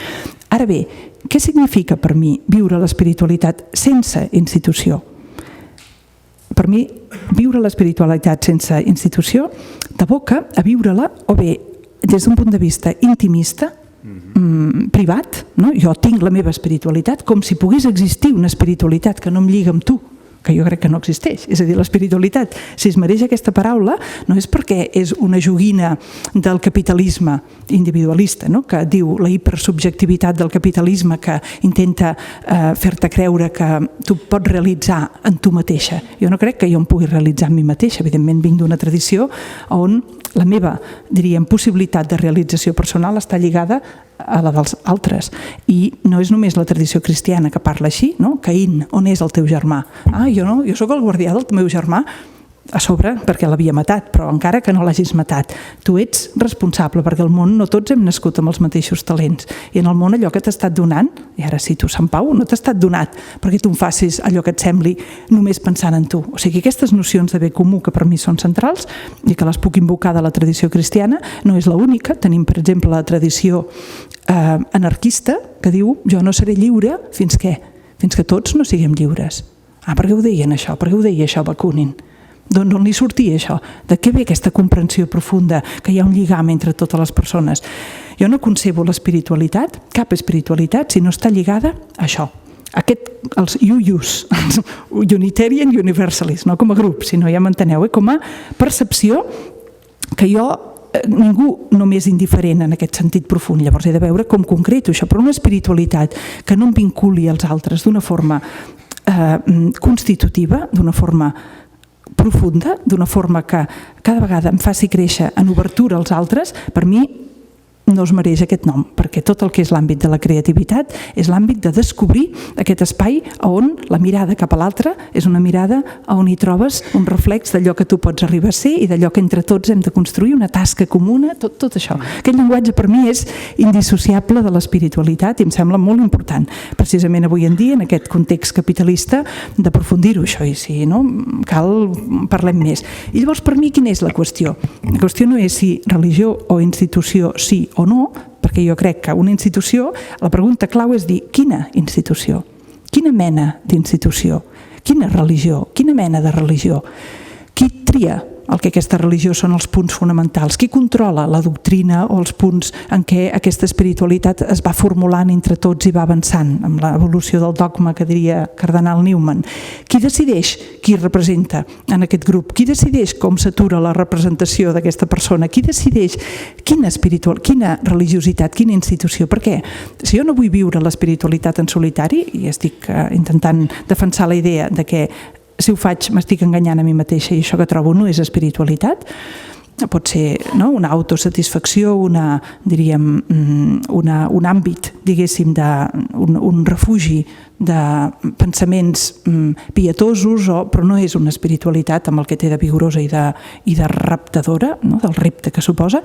C: Ara bé, què significa per mi viure l'espiritualitat sense institució? Per mi, viure l'espiritualitat sense institució t'aboca a viure-la, o bé, des d'un punt de vista intimista, privat, no? Jo tinc la meva espiritualitat com si pogués existir una espiritualitat que no em lliga amb tu, que jo crec que no existeix. És a dir, l'espiritualitat, si es mereix aquesta paraula, no és perquè és una joguina del capitalisme individualista, no? Que diu la hipersubjectivitat del capitalisme que intenta fer-te creure que tu pots realitzar en tu mateixa. Jo no crec que jo em pugui realitzar en mi mateixa. Evidentment, vinc d'una tradició on la meva, diríem, possibilitat de realització personal està lligada a la dels altres. I no és només la tradició cristiana que parla així, no? Caín, on és el teu germà? Jo no, jo sóc el guardià del meu germà, a sobre perquè l'havia matat, però encara que no l'hagis matat, tu ets responsable perquè al món no tots hem nascut amb els mateixos talents i en el món allò que t'ha estat donant, i ara cito Sant Pau, no t'ha estat donat perquè tu em facis allò que et sembli només pensant en tu. O sigui, aquestes nocions de bé comú que per mi són centrals i que les puc invocar de la tradició cristiana no és l'única. Tenim, per exemple, la tradició anarquista que diu jo no seré lliure fins que tots no siguem lliures. Per què ho deien això? Per què ho deia això Bakunin? D'on li sortia això? De què ve aquesta comprensió profunda que hi ha un lligam entre totes les persones? Jo no concebo l'espiritualitat, cap espiritualitat, si no està lligada a això. Els UUs, Unitarian Universalist, no com a grup, sinó ja m'enteneu, com a percepció que ningú només indiferent en aquest sentit profund. Llavors he de veure com concreto això, però una espiritualitat que no em vinculi als altres d'una forma constitutiva, d'una forma profunda, d'una forma que cada vegada em faci créixer en obertura als altres, per mi no es mereix aquest nom, perquè tot el que és l'àmbit de la creativitat és l'àmbit de descobrir aquest espai on la mirada cap a l'altre és una mirada on hi trobes un reflex d'allò que tu pots arribar a ser i d'allò que entre tots hem de construir, una tasca comuna, tot això. Aquest llenguatge per mi és indissociable de l'espiritualitat i em sembla molt important, precisament avui en dia, en aquest context capitalista, d'aprofundir-ho això, i si no cal parlem més. I llavors per mi quina és la qüestió? La qüestió no és si religió o institució sí o no, perquè jo crec que una institució, la pregunta clau és dir quina institució, quina mena d'institució, quina religió, quina mena de religió, qui tria el que aquesta religió són els punts fonamentals, qui controla la doctrina o els punts en què aquesta espiritualitat es va formulant entre tots i va avançant amb l'evolució del dogma que diria Cardenal Newman, qui decideix qui representa en aquest grup, qui decideix com s'atura la representació d'aquesta persona, qui decideix quina religiositat, quina institució, per què? Si jo no vull viure l'espiritualitat en solitari i estic intentant defensar la idea de que si ho faig m'estic enganyant a mi mateixa i això que trobo no és espiritualitat, pot ser una autosatisfacció, diríem, un àmbit, diguéssim, un refugi de pensaments pietosos, però no és una espiritualitat amb el que té de vigorosa i de reptadora, del repte que suposa.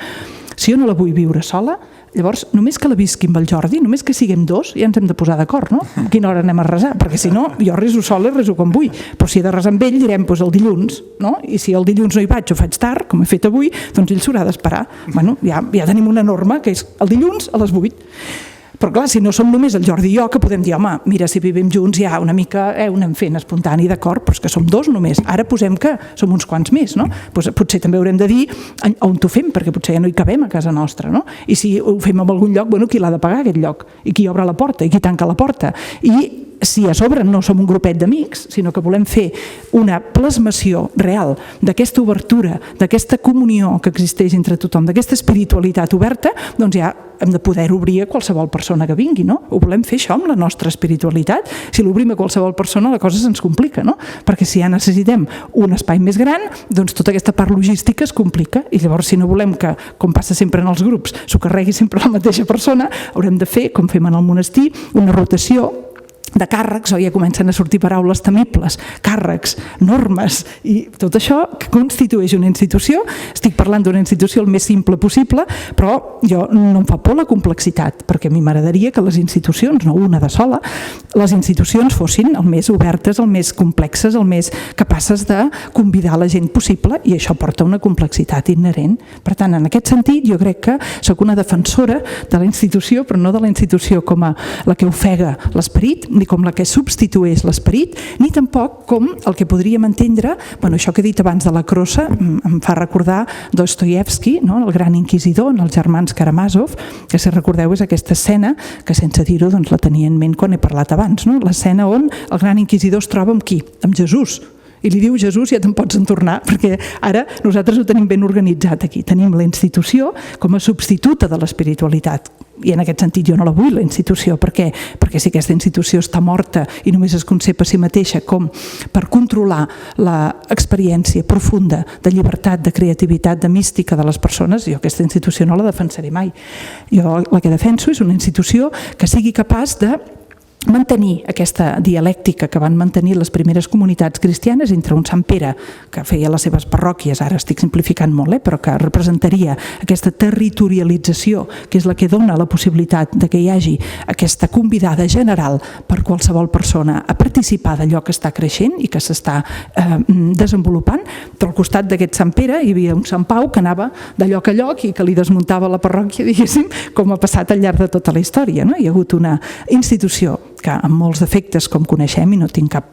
C: Si jo no la vull viure sola, llavors només que la visqui amb el Jordi, només que siguem dos, ja ens hem de posar d'acord, no? A quina hora anem a resar? Perquè si no, jo reso sola i reso com vull, però si he de resar amb ell direm el dilluns, no? I si el dilluns no hi vaig o faig tard, com he fet avui, doncs ell s'haurà d'esperar. Bueno, ja tenim una norma que és el dilluns a les 8. Però clar, si no som només el Jordi i jo, que podem dir, home, mira, si vivim junts ja una mica ho anem fent espontani, d'acord, però és que som dos només. Ara posem que som uns quants més, no? Potser també haurem de dir on ho fem, perquè potser ja no hi cabem a casa nostra, no? I si ho fem en algun lloc, qui l'ha de pagar aquest lloc? I qui obre la porta? I qui tanca la porta? I si a sobre no som un grupet d'amics, sinó que volem fer una plasmació real d'aquesta obertura, d'aquesta comunió que existeix entre tothom, d'aquesta espiritualitat oberta, doncs ja hem de poder obrir a qualsevol persona que vingui, no? Ho volem fer això amb la nostra espiritualitat. Si l'obrim a qualsevol persona, la cosa se'ns complica, no? Perquè si ja necessitem un espai més gran, doncs tota aquesta part logística es complica, i llavors si no volem que, com passa sempre en els grups, s'ho carregui sempre la mateixa persona, haurem de fer, com fem en el monestir, una rotació de càrrecs, ja comencen a sortir paraules temibles, càrrecs, normes, i tot això que constitueix una institució. Estic parlant d'una institució el més simple possible, però jo no em fa por la complexitat, perquè a mi m'agradaria que les institucions, no una de sola, les institucions fossin el més obertes, el més complexes, el més capaces de convidar la gent possible, i això porta una complexitat inherent. Per tant, en aquest sentit, jo crec que soc una defensora de la institució, però no de la institució com a la que ofega l'esperit, ni com la que substitueix l'esperit, ni tampoc com el que podríem entendre, això que he dit abans de la crossa, em fa recordar Dostoievski, el gran inquisidor, en els germans Karamazov, que si recordeu és aquesta escena que sense dir-ho la tenia en ment quan he parlat abans, l'escena on el gran inquisidor es troba amb qui? Amb Jesús. I li diu Jesús, ja te'n pots entornar, perquè ara nosaltres ho tenim ben organitzat aquí. Tenim la institució com a substituta de l'espiritualitat. I en aquest sentit jo no la vull, la institució. Per què? Perquè si aquesta institució està morta i només es concep a si mateixa com per controlar l'experiència profunda de llibertat, de creativitat, de mística de les persones, jo aquesta institució no la defensaré mai. Jo la que defenso és una institució que sigui capaç de mantenir aquesta dialèctica que van mantenir les primeres comunitats cristianes entre un Sant Pere que feia les seves parròquies, ara estic simplificant molt, però que representaria aquesta territorialització, que és la que dona la possibilitat de que hi hagi aquesta convidada general per qualsevol persona a participar d'allò que està creixent i que s'està desenvolupant. Però al costat d'aquest Sant Pere hi havia un Sant Pau que anava de lloc a lloc i que li desmuntava la parròquia, diguéssim, com ha passat al llarg de tota la història. Hi ha hagut una institució que amb molts defectes, com coneixem, i no tinc cap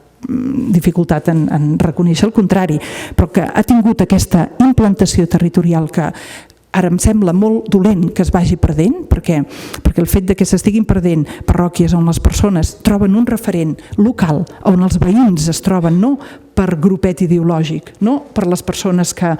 C: dificultat en reconèixer el contrari, però que ha tingut aquesta implantació territorial que ara em sembla molt dolent que es vagi perdent, perquè el fet que s'estiguin perdent parròquies on les persones troben un referent local, on els veïns es troben no per grupet ideològic, no per les persones que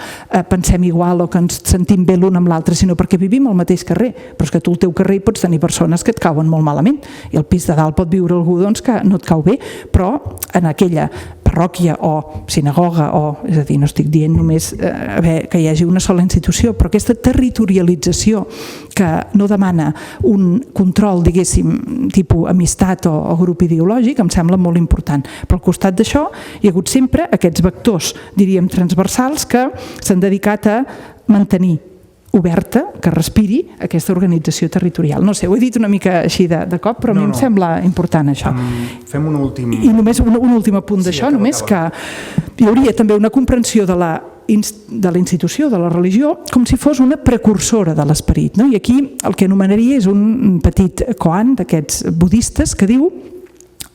C: pensem igual o que ens sentim bé l'un amb l'altre, sinó perquè vivim al mateix carrer. Però és que tu al teu carrer pots tenir persones que et cauen molt malament i al pis de dalt pot viure algú que no et cau bé, però en aquella parròquia o sinagoga, és a dir, no estic dient només que hi hagi una sola institució, però aquesta territorialització que no demana un control, diguéssim, tipus amistat o grup ideològic, em sembla molt important. Però al costat d'això hi ha hagut sempre aquests vectors, diríem, transversals que s'han dedicat a mantenir oberta, que respiri aquesta organització territorial. No sé, ho he dit una mica així de cop, però a mi em sembla important això.
B: Fem un últim...
C: I només un últim apunt d'això, només que hi hauria també una comprensió de la institució, de la religió, com si fos una precursora de l'esperit. I aquí el que anomenaria és un petit koan d'aquests budistes que diu,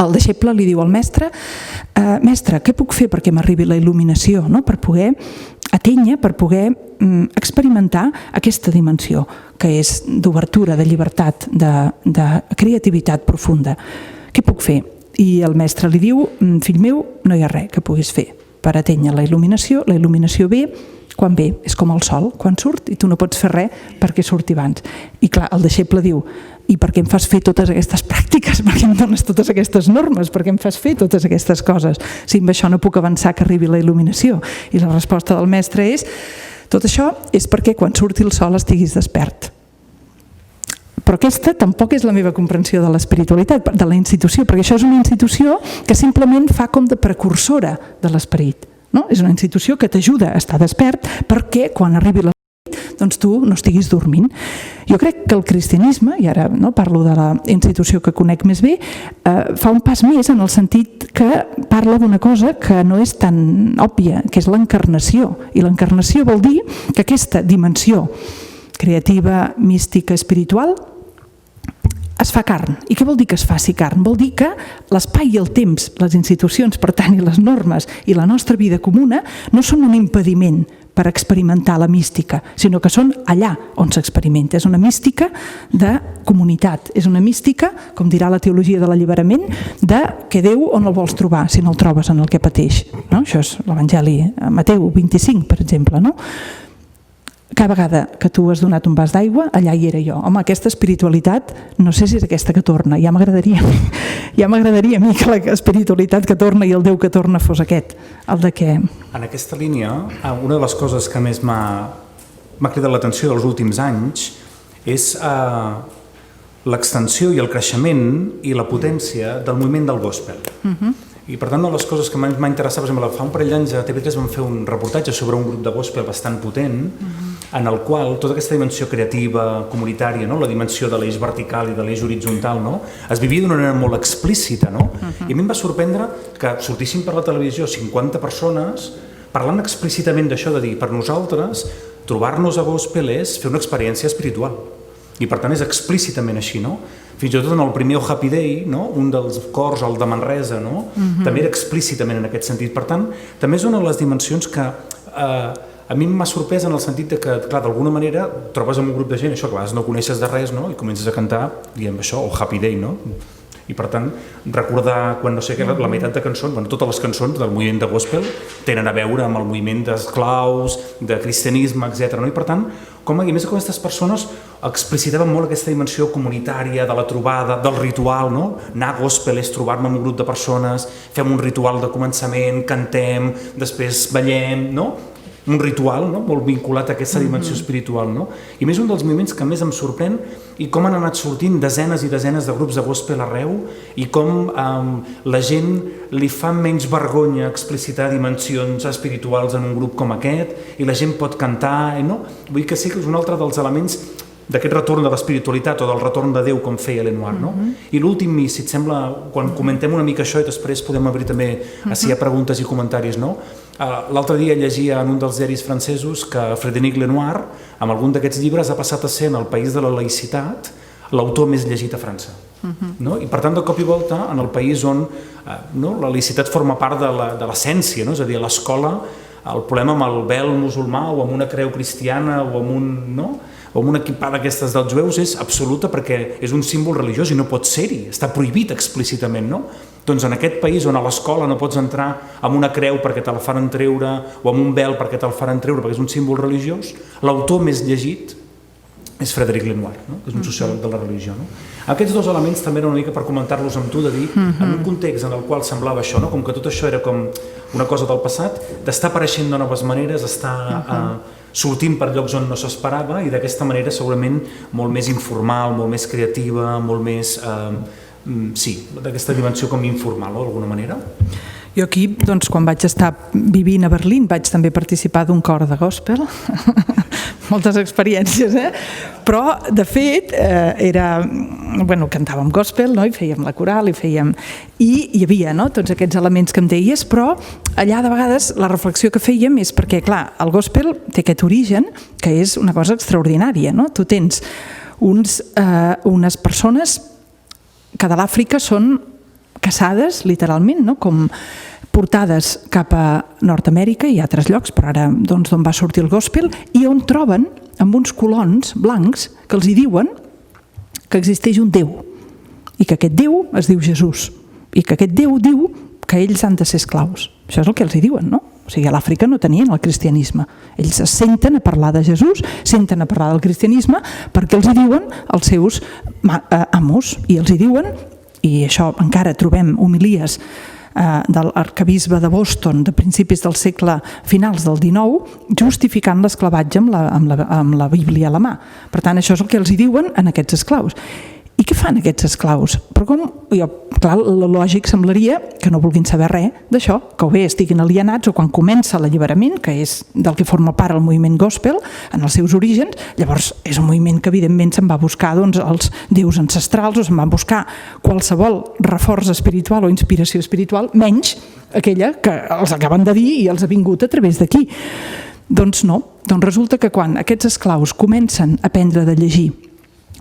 C: el deixeble li diu al mestre, mestre, què puc fer perquè m'arribi la il·luminació, per poder atènyer, per poder experimentar aquesta dimensió que és d'obertura, de llibertat, de creativitat profunda. Què puc fer? I el mestre li diu, fill meu, no hi ha res que puguis fer per atènyer la il·luminació ve quan ve, és com el sol, quan surt i tu no pots fer res perquè surti abans. I clar, el deixeble diu, i per què em fas fer totes aquestes pràctiques? Per què em dones totes aquestes normes? Per què em fas fer totes aquestes coses? Si amb això no puc avançar que arribi la il·luminació. I la resposta del mestre és, Tot això és perquè quan surti el sol estiguis despert. Però aquesta tampoc és la meva comprensió de l'espiritualitat, de la institució, perquè això és una institució que simplement fa com de precursora de l'esperit. No? És una institució que t'ajuda a estar despert perquè quan arribi l'esperit doncs tu no estiguis dormint. Jo crec que el cristianisme, i ara no, parlo de la institució que conec més bé, fa un pas més en el sentit que parla d'una cosa que no és tan òbvia, que és l'encarnació. I l'encarnació vol dir que aquesta dimensió creativa, mística, espiritual, es fa carn. I què vol dir que es faci carn? Vol dir que l'espai i el temps, les institucions, per tant, i les normes i la nostra vida comuna no són un impediment per experimentar la mística, sinó que són allà on s'experimenta. És una mística de comunitat, és una mística, com dirà la teologia de l'alliberament, de que Déu on el vols trobar, si no el trobes en el que pateix. No? Això és l'Evangeli a Mateu 25, per exemple. No? Cada vegada que tu has donat un vas d'aigua, allà hi era jo. Home, aquesta espiritualitat, no sé si és aquesta que torna. Ja m'agradaria a mi que l'espiritualitat que torna i el Déu que torna fos aquest, el de què...
B: En aquesta línia, una de les coses que més m'ha cridat l'atenció dels últims anys és l'extensió i el creixement i la potència del moviment del gospel. I per tant, una de les coses que m'ha interessat, per exemple, fa un parell d'anys a TV3 vam fer un reportatge sobre un grup de gospel bastant potent, en el qual tota aquesta dimensió creativa, comunitària, no? La dimensió de l'eix vertical i de l'eix horitzontal, no? Es vivia d'una manera molt explícita, no? I a mi em va sorprendre que sortissin per la televisió 50 persones parlant explícitament d'això, de dir, per nosaltres, trobar-nos a gospel és fer una experiència espiritual. I per tant és explícitament així, no? Fins i tot en el primer Happy Day, no? Un dels cors, el de Manresa, no? També era explícitament en aquest sentit. Per tant, també és una de les dimensions que a mi m'ha sorprès en el sentit de que, clar, d'alguna manera trobes amb un grup de gent, això que a vegades no coneixes de res, no? I comences a cantar, diem això, o Happy Day, no? I per tant, recordar quan no sé què, la meitat de cançons, bueno, totes les cançons del moviment de gospel tenen a veure amb el moviment d'esclaus, de cristianisme, etc. No? I per tant, com a més com aquestes persones explicitaven molt aquesta dimensió comunitària, de la trobada, del ritual, no? Anar a gospel és trobar-me amb un grup de persones, fem un ritual de començament, cantem, després ballem, no? Un ritual, no? Molt vinculat a aquesta dimensió espiritual, no? I més un dels moviments que més em sorprèn i com han anat sortint desenes i desenes de grups de gospel arreu i com la gent li fa menys vergonya explicitar dimensions espirituals en un grup com aquest i la gent pot cantar, no? Vull dir que sí que és un altre dels elements d'aquest retorn de l'espiritualitat o del retorn de Déu com feia Lenoir, no? I l'últim, si et sembla, quan comentem una mica això i després podem obrir també si hi ha preguntes i comentaris, no? L'altre dia llegia en un dels diaris francesos que Frédéric Lenoir, amb algun d'aquests llibres, ha passat a ser en el país de la laïcitat l'autor més llegit a França. No? I per tant, de cop i volta, en el país on no, la laïcitat forma part de l'essència, no? És a dir, a l'escola, el problema amb el vel musulmà o amb una creu cristiana o amb un... No? o amb una equipada d'aquestes dels jueus és absoluta perquè és un símbol religiós i no pot ser-hi, està prohibit explícitament, no? Doncs en aquest país on a l'escola no pots entrar amb una creu perquè te la faran treure o amb un vel perquè te la faran treure perquè és un símbol religiós, l'autor més llegit és Frédéric Lenoir, no? Que és un sociòleg de la religió. No? Aquests dos elements també eren una mica per comentar-los amb tu, de dir, en un context en el qual semblava això, no? Com que tot això era com una cosa del passat, d'estar apareixent de noves maneres, estar sortint per llocs on no s'esperava i d'aquesta manera segurament molt més informal, molt més creativa, molt més, sí, d'aquesta dimensió com informal, no? D'alguna manera.
C: Jo aquí, doncs, quan vaig estar vivint a Berlín, vaig també participar d'un cor de gospel, moltes experiències, però, de fet, cantàvem gospel, no? I fèiem la coral, i hi havia, no? Tots aquests elements que em deies, però allà de vegades la reflexió que fèiem és perquè, clar, el gospel té aquest origen que és una cosa extraordinària, no? Tu tens unes persones que de l'Àfrica són caçades, literalment, no? Com portades cap a Nord-Amèrica i a altres llocs, però ara d'on va sortir el gospel, i on troben amb uns colons blancs que els hi diuen que existeix un Déu i que aquest Déu es diu Jesús i que aquest Déu diu que ells han de ser esclaus. Això és el que els hi diuen, no? O sigui, a l'Àfrica no tenien el cristianisme. Ells es senten a parlar de Jesús, senten a parlar del cristianisme perquè els hi diuen els seus amos i els hi diuen, i això encara trobem homilies de l'arquebisbe de Boston de principis del segle finals del XIX, justificant l'esclavatge amb la Bíblia a la mà. Per tant, això és el que els hi diuen en aquests esclaus. I què fan aquests esclaus? Però clar, el lògic semblaria que no vulguin saber res d'això, que o bé estiguin alienats o quan comença l'alliberament, que és del que forma part el moviment gospel, en els seus orígens, llavors és un moviment que evidentment se'n va buscar els déus ancestrals o se'n van buscar qualsevol reforç espiritual o inspiració espiritual, menys aquella que els acaben de dir i els ha vingut a través d'aquí. Doncs no, doncs resulta que quan aquests esclaus comencen a aprendre de llegir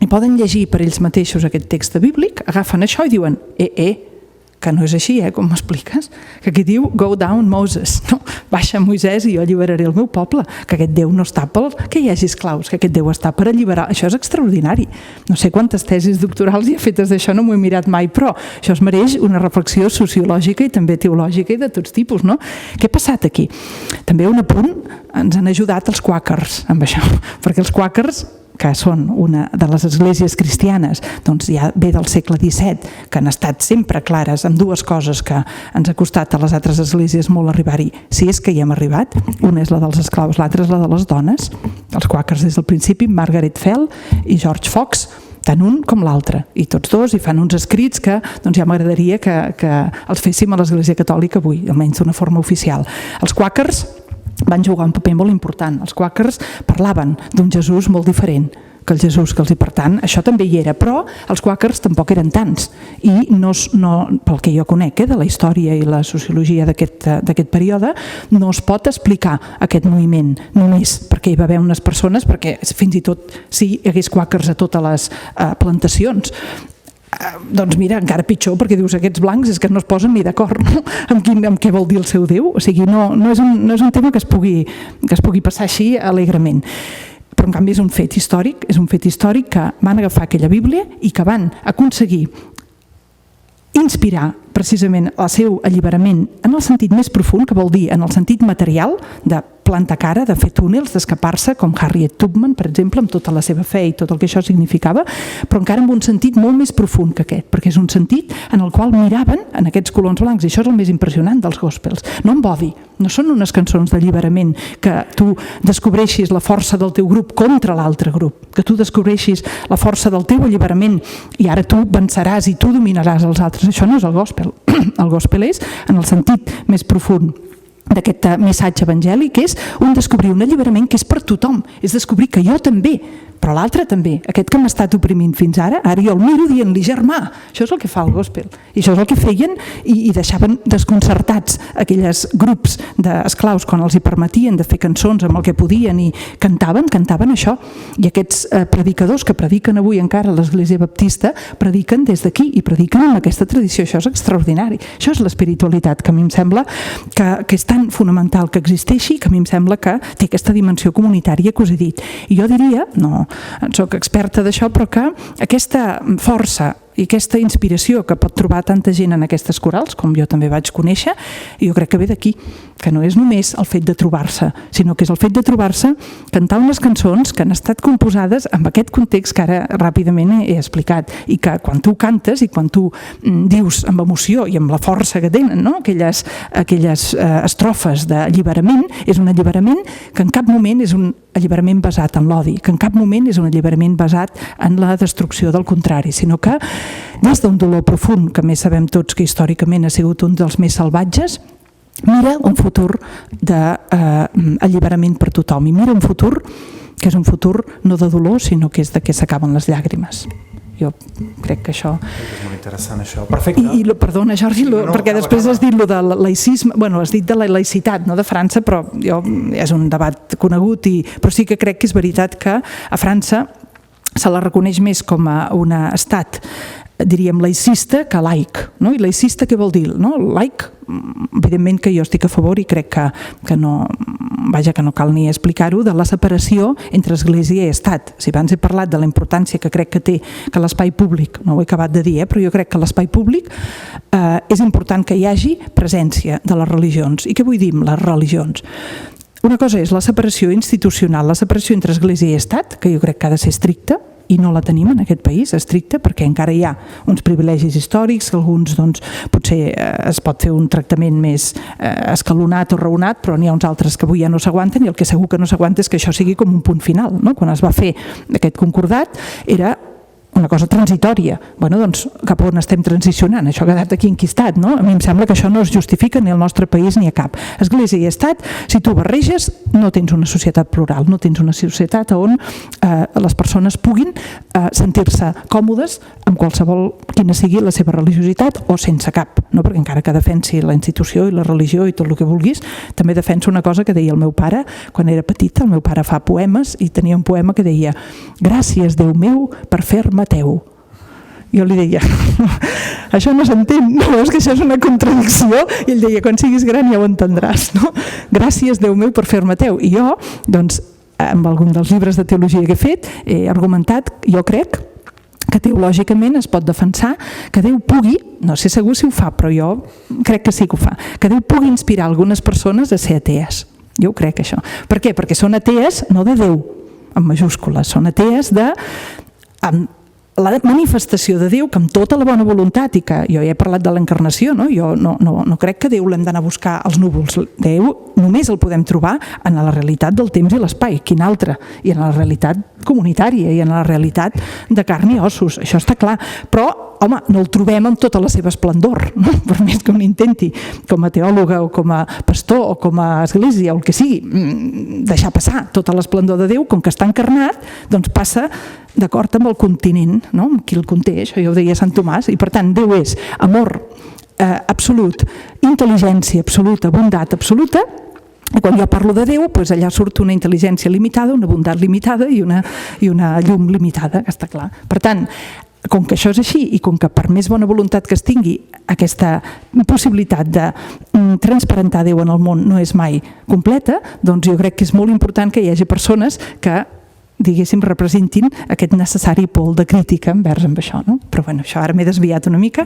C: i poden llegir per ells mateixos aquest text bíblic, agafen això i diuen que no és així, com m'expliques? Que aquí diu, go down Moses, no? Baixa Moisès i jo alliberaré el meu poble, que aquest Déu no està pel que hi hagi esclaus, que aquest Déu està per alliberar. Això és extraordinari. No sé quantes tesis doctorals hi ha fetes d'això, no m'ho he mirat mai, però això es mereix una reflexió sociològica i també teològica i de tots tipus, no? Què ha passat aquí? També un apunt, ens han ajudat els quàquers amb això, perquè els quàquers, que són una de les esglésies cristianes, doncs ja ve del segle XVII, que han estat sempre clares amb dues coses que ens ha costat a les altres esglésies molt arribar-hi, si és que hi hem arribat. Una és la dels esclaus, l'altra és la de les dones. Els quàquers des del principi, Margaret Fell i George Fox, tant un com l'altre, i tots dos, i fan uns escrits que doncs ja m'agradaria que els féssim a l'Església Catòlica avui, almenys d'una forma oficial. Els quàquers van jugar un paper molt important. Els quàquers parlaven d'un Jesús molt diferent que el Jesús que els hi, per tant, això també hi era, però els quàquers tampoc eren tants i no, pel que jo conec de la història i la sociologia d'aquest període, no es pot explicar aquest moviment només perquè hi va haver unes persones, perquè fins i tot si hi hagués quàquers a totes les plantacions, doncs mira, encara pitjor, perquè dius aquests blancs és que no es posen ni d'acord, no? amb què vol dir el seu Déu, o sigui, no és un tema que es pugui passar així alegrement, però en canvi és un fet històric que van agafar aquella Bíblia i que van aconseguir inspirar precisament el seu alliberament en el sentit més profund, que vol dir en el sentit material de plantar cara, de fer túnels, d'escapar-se, com Harriet Tubman, per exemple, amb tota la seva fe i tot el que això significava, però encara amb un sentit molt més profund que aquest, perquè és un sentit en el qual miraven en aquests colons blancs, i això és el més impressionant dels gospels, no amb odi, no són unes cançons d'alliberament que tu descobreixis la força del teu grup contra l'altre grup, que tu descobreixis la força del teu alliberament i ara tu venceràs i tu dominaràs els altres. Això no és el gospel. El gospel és, en el sentit més profund d'aquest missatge evangèlic, és un descobrir un alliberament que és per tothom, és descobrir que jo també, però l'altre també, aquest que m'ha estat oprimint fins ara jo el miro dient-li germà, això és el que fa el gospel, i això és el que feien i deixaven desconcertats aquells grups d'esclaus quan els hi permetien de fer cançons amb el que podien i cantaven això, i aquests predicadors que prediquen avui encara a l'Església Baptista prediquen des d'aquí i prediquen en aquesta tradició, això és extraordinari, això és l'espiritualitat que a mi em sembla que és tan fonamental que existeixi, que a mi em sembla que té aquesta dimensió comunitària que us he dit, i jo diria, no soc experta d'això, però que aquesta força i aquesta inspiració que pot trobar tanta gent en aquestes corals, com jo també vaig conèixer, jo crec que ve d'aquí, que no és només el fet de trobar-se, sinó que és el fet de trobar-se, cantar unes cançons que han estat composades amb aquest context que ara ràpidament he explicat, i que quan tu cantes i quan tu dius amb emoció i amb la força que tenen, no? aquelles estrofes d'alliberament, és un alliberament que en cap moment és un alliberament basat en l'odi, que en cap moment és un alliberament basat en la destrucció del contrari, sinó que des d'un dolor profund, que més sabem tots que històricament ha sigut un dels més salvatges, mira un futur d'alliberament per tothom, i mira un futur que és un futur no de dolor, sinó que és de què s'acaben les llàgrimes. Jo crec que això...
B: És molt interessant, això. Perfecte.
C: Perdona, Jordi, perquè després has dit de laïcisme, has dit de la laïcitat, no de França, però és un debat conegut, però sí que crec que és veritat que a França se la reconeix més com a un estat, diríem, laïcista que laic. No? I laïcista què vol dir? No? Laic, evidentment que jo estic a favor i crec que no cal ni explicar-ho, de la separació entre església i estat. Si abans he parlat de la importància que crec que té que l'espai públic, no ho he acabat de dir, però jo crec que l'espai públic és important que hi hagi presència de les religions. I què vull dir amb les religions? Una cosa és la separació institucional, la separació entre església i estat, que jo crec que ha de ser estricta, i no la tenim en aquest país estricta, perquè encara hi ha uns privilegis històrics, que alguns potser es pot fer un tractament més escalonat o raonat, però n'hi ha uns altres que avui ja no s'aguanten, i el que segur que no s'aguanta és que això sigui com un punt final, no? Quan es va fer aquest concordat era una cosa transitòria. Bueno, doncs, cap on estem transicionant? Això ha quedat aquí enquistat, no? A mi em sembla que això no es justifica ni al nostre país ni a cap. Església i Estat, si tu barreges, no tens una societat plural, no tens una societat on les persones puguin sentir-se còmodes amb qualsevol, quina sigui la seva religiositat, o sense cap, no? Perquè encara que defensi la institució i la religió i tot el que vulguis, també defensa una cosa que deia el meu pare quan era petita. El meu pare fa poemes i tenia un poema que deia: gràcies, Déu meu, per fer-me ateu. Jo li deia, això no s'entén, no veus que això és una contradicció? I ell deia, quan siguis gran ja ho entendràs, no? Gràcies, Déu meu, per fer-me ateu. I jo, doncs, amb algun dels llibres de teologia que he fet, he argumentat, jo crec, que teològicament es pot defensar que Déu pugui, no sé segur si ho fa, però jo crec que sí que ho fa, que Déu pugui inspirar algunes persones a ser atees. Jo ho crec, això. Per què? Perquè són atees no de Déu, en majúscules, són atees de la manifestació de Déu, que amb tota la bona voluntat, i que jo ja he parlat de l'encarnació, no? Jo no crec que Déu l'hem d'anar a buscar als núvols. Déu només el podem trobar en la realitat del temps i l'espai, quin altre, i en la realitat comunitària i en la realitat de carn i ossos, això està clar. Però, home, no el trobem amb tota la seva esplendor, no? Per més que un intenti, com a teòloga o com a pastor o com a església o el que sigui, deixar passar tota l'esplendor de Déu, com que està encarnat, doncs passa d'acord amb el continent, no? Amb qui el conté, això ja ho deia Sant Tomàs, i per tant Déu és amor absolut, intel·ligència absoluta, bondat absoluta, i quan jo parlo de Déu, doncs allà surt una intel·ligència limitada, una bondat limitada i una llum limitada, que està clar. Per tant, com que això és així i com que per més bona voluntat que es tingui aquesta possibilitat de transparentar Déu en el món no és mai completa, doncs jo crec que és molt important que hi hagi persones que diguéssim, representin aquest necessari pol de crítica envers amb això, no? Però bueno, això ara m'he desviat una mica.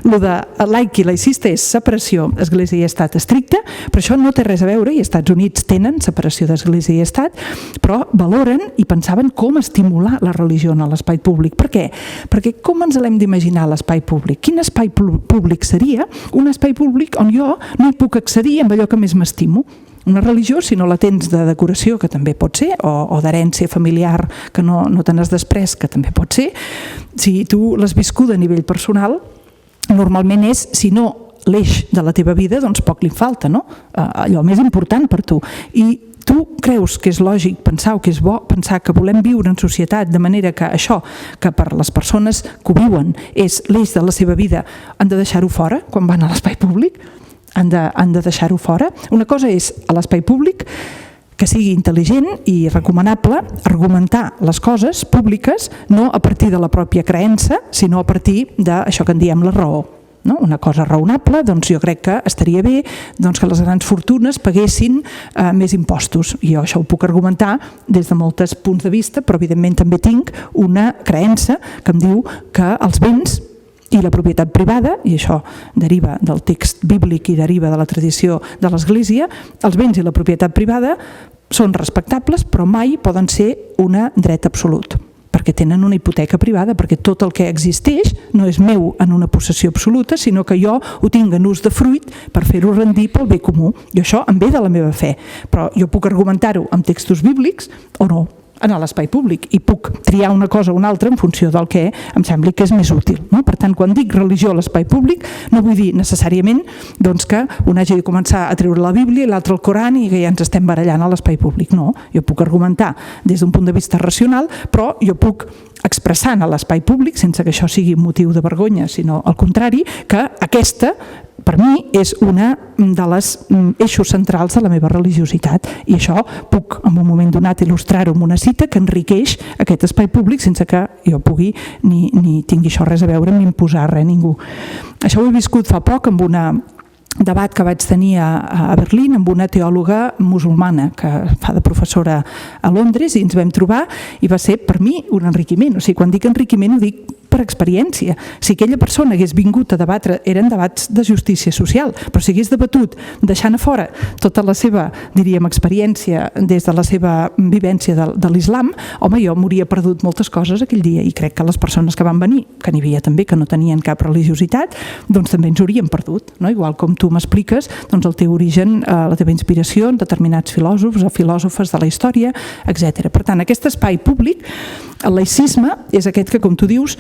C: Lo de laic i laicista és separació Església i Estat estricta, però això no té res a veure, i als Estats Units tenen separació d'Església i Estat, però valoren i pensaven com estimular la religió en l'espai públic. Per què? Perquè com ens l'hem d'imaginar l'espai públic? Quin espai públic seria? Un espai públic on jo no hi puc accedir amb allò que més m'estimo. Una religió, si no la tens de decoració, que també pot ser, o d'herència familiar que no te n'has després, que també pot ser, si tu l'has viscuda a nivell personal, normalment és, si no l'eix de la teva vida, doncs poc li falta, no? Allò més important per tu. I tu creus que és lògic pensar, o que és bo pensar que volem viure en societat de manera que això, que per les persones que ho viuen és l'eix de la seva vida, han de deixar-ho fora quan van a l'espai públic? Han de deixar-ho fora. Una cosa és a l'espai públic que sigui intel·ligent i recomanable argumentar les coses públiques no a partir de la pròpia creença, sinó a partir d'això que en diem la raó. No? Una cosa raonable, doncs jo crec que estaria bé doncs, que les grans fortunes paguessin més impostos. I jo això ho puc argumentar des de molts punts de vista, però evidentment també tinc una creença que em diu que els béns i la propietat privada, i això deriva del text bíblic i deriva de la tradició de l'Església, els béns i la propietat privada són respectables, però mai poden ser un dret absolut, perquè tenen una hipoteca privada, perquè tot el que existeix no és meu en una possessió absoluta, sinó que jo ho tinc en ús de fruit per fer-ho rendir pel bé comú. I això em ve de la meva fe, però jo puc argumentar-ho amb textos bíblics o no, en l'espai públic, i puc triar una cosa o una altra en funció del que em sembli que és més útil. No? Per tant, quan dic religió a l'espai públic, no vull dir necessàriament doncs, que un hagi de començar a treure la Bíblia i l'altre el Coran i que ja ens estem barallant a l'espai públic. No, jo puc argumentar des d'un punt de vista racional, però jo puc expressar a l'espai públic, sense que això sigui motiu de vergonya, sinó al contrari, que aquesta per mi és una de les eixos centrals de la meva religiositat, i això puc en un moment donat il·lustrar-ho amb una cita que enriqueix aquest espai públic sense que jo pugui ni tingui això res a veure amb imposar res a ningú. Això ho he viscut fa poc amb una debat que vaig tenir a Berlín amb una teòloga musulmana que fa de professora a Londres, i ens vam trobar i va ser per mi un enriquiment. O sigui, quan dic enriquiment ho dic per experiència. Si aquella persona hagués vingut a debatre, eren debats de justícia social, però si hagués debatut deixant a fora tota la seva, diríem, experiència des de la seva vivència de l'islam, home, jo m'hauria perdut moltes coses aquell dia, i crec que les persones que van venir, que n'hi havia també que no tenien cap religiositat, doncs també ens hauríem perdut, no? Igual com tu m'expliques doncs el teu origen, la teva inspiració en determinats filòsofs o filòsofes de la història, etc. Per tant, aquest espai públic, el laïcisme, és aquest que, com tu dius,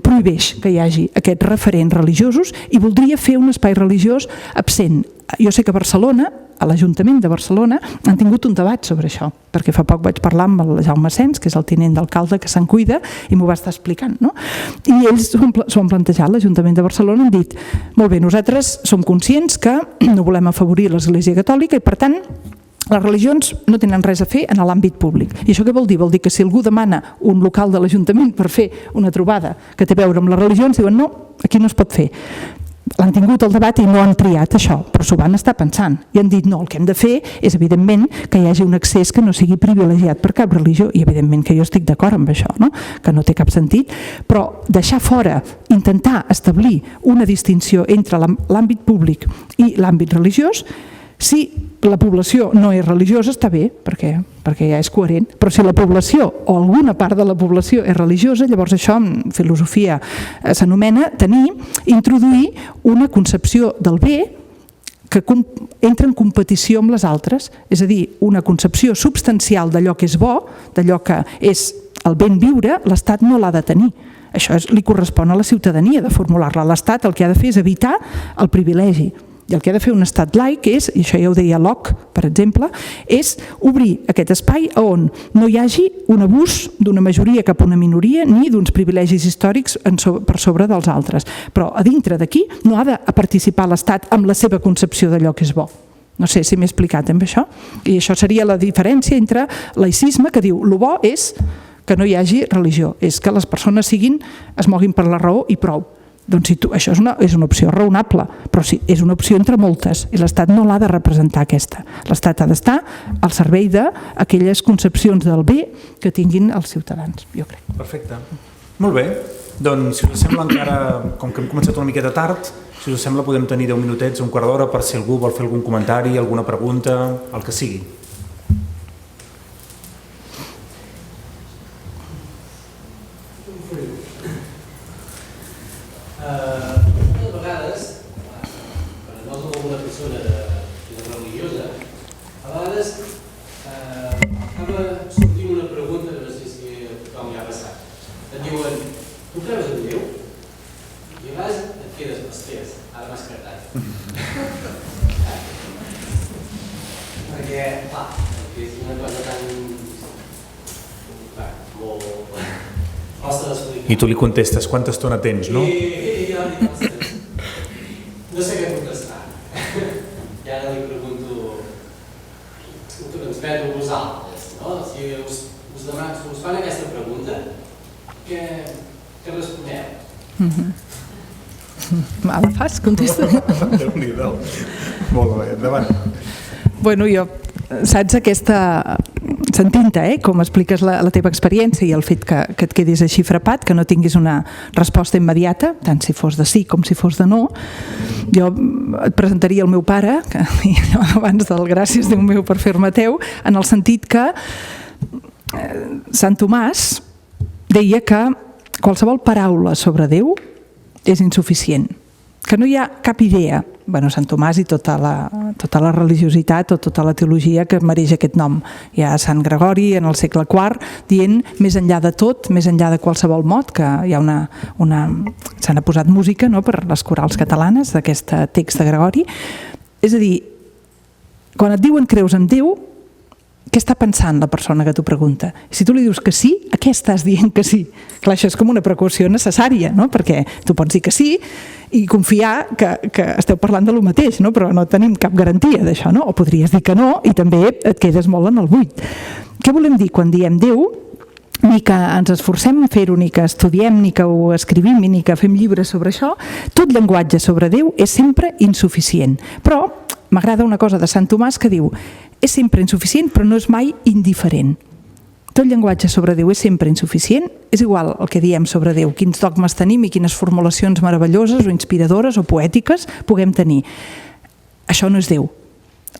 C: prohibeix que hi hagi aquests referents religiosos, i voldria fer un espai religiós absent. Jo sé que a Barcelona, a l'Ajuntament de Barcelona, han tingut un debat sobre això, perquè fa poc vaig parlar amb el Jaume Sens, que és el tinent d'alcalde que se'n cuida, i m'ho va estar explicant, no? I ells s'ho han plantejat, l'Ajuntament de Barcelona, han dit, molt bé, nosaltres som conscients que no volem afavorir l'Església Catòlica i, per tant, les religions no tenen res a fer en l'àmbit públic. I això què vol dir? Vol dir que si algú demana un local de l'Ajuntament per fer una trobada que té a veure amb les religions, diuen no, aquí no es pot fer. L'han tingut el debat i no han triat això, però s'ho van estar pensant. I han dit no, el que hem de fer és, evidentment, que hi hagi un accés que no sigui privilegiat per cap religió, i evidentment que jo estic d'acord amb això, no? Que no té cap sentit, però deixar fora, intentar establir una distinció entre l'àmbit públic i l'àmbit religiós, si la població no és religiosa està bé, perquè ja és coherent, però si la població o alguna part de la població és religiosa, llavors això en filosofia s'anomena introduir una concepció del bé que entra en competició amb les altres, és a dir, una concepció substancial d'allò que és bo, d'allò que és el ben viure, l'Estat no l'ha de tenir. Això li correspon a la ciutadania de formular-la. L'Estat el que ha de fer és evitar el privilegi. I el que ha de fer un estat laic és, i això ja ho deia Locke, per exemple, és obrir aquest espai on no hi hagi un abús d'una majoria cap a una minoria ni d'uns privilegis històrics per sobre dels altres. Però a dintre d'aquí no ha de participar l'Estat amb la seva concepció d'allò que és bo. No sé si m'he explicat amb això. I això seria la diferència entre laïcisme, que diu el bo és que no hi hagi religió, és que les persones es moguin per la raó i prou. Doncs això és una opció raonable, però sí, és una opció entre moltes, i l'Estat no l'ha de representar aquesta. L'Estat ha d'estar al servei d'aquelles concepcions del bé que tinguin els ciutadans, jo crec.
B: Perfecte. Molt bé. Doncs, si us sembla encara, com que hem començat una miqueta tard, si us sembla podem tenir 10 minutets, un quart d'hora, per si algú vol fer algun comentari, alguna pregunta, el que sigui.
D: Moltes vegades, quan et veus amb alguna persona religiosa, a vegades acaba sortint una pregunta que no sé si a tothom li ha passat. Et diuen, tu creus en Déu? I a vegades et quedes, hòsties, ara m'has cartat. Perquè, clar, és una cosa tan... molt... costa d'explicar.
B: I tu li contestes, quanta estona tens, no?
D: I jo li dic, ostres, no sé què contestar. I ara li pregunto, ens veig a vosaltres, no? Si us fan aquesta pregunta, què responeu?
C: Me la fas, contesta.
B: Déu-n'hi-do. Molt bé, endavant.
C: Bueno, jo, saps aquesta... Sentint-te, com expliques la teva experiència i el fet que et quedis així frapat, que no tinguis una resposta immediata, tant si fos de sí com si fos de no, jo et presentaria el meu pare, que abans del gràcies Déu meu per fer-me teu, en el sentit que Sant Tomàs deia que qualsevol paraula sobre Déu és insuficient, que no hi ha cap idea, Sant Tomàs i tota la religiositat o tota la teologia que mereix aquest nom. Hi ha Sant Gregori en el segle IV dient més enllà de tot, més enllà de qualsevol mot, que hi ha se n'ha posat música per les corals catalanes d'aquest text de Gregori. És a dir, quan et diuen creus en Déu, què està pensant la persona que t'ho pregunta? Si tu li dius que sí, a què estàs dient que sí? Clar, això és com una precaució necessària, no? Perquè tu pots dir que sí i confiar que esteu parlant de lo mateix, no? Però no tenim cap garantia d'això, no? O podries dir que no i també et quedes molt en el buit. Què volem dir quan diem Déu? ni que ens esforcem en fer-ho, ni que estudiem, ni que ho escrivim, ni que fem llibres sobre això, tot llenguatge sobre Déu és sempre insuficient. Però m'agrada una cosa de Sant Tomàs que diu: és sempre insuficient però no és mai indiferent. Tot llenguatge sobre Déu és sempre insuficient, és igual el que diem sobre Déu, quins dogmes tenim i quines formulacions meravelloses o inspiradores o poètiques puguem tenir. Això no és Déu.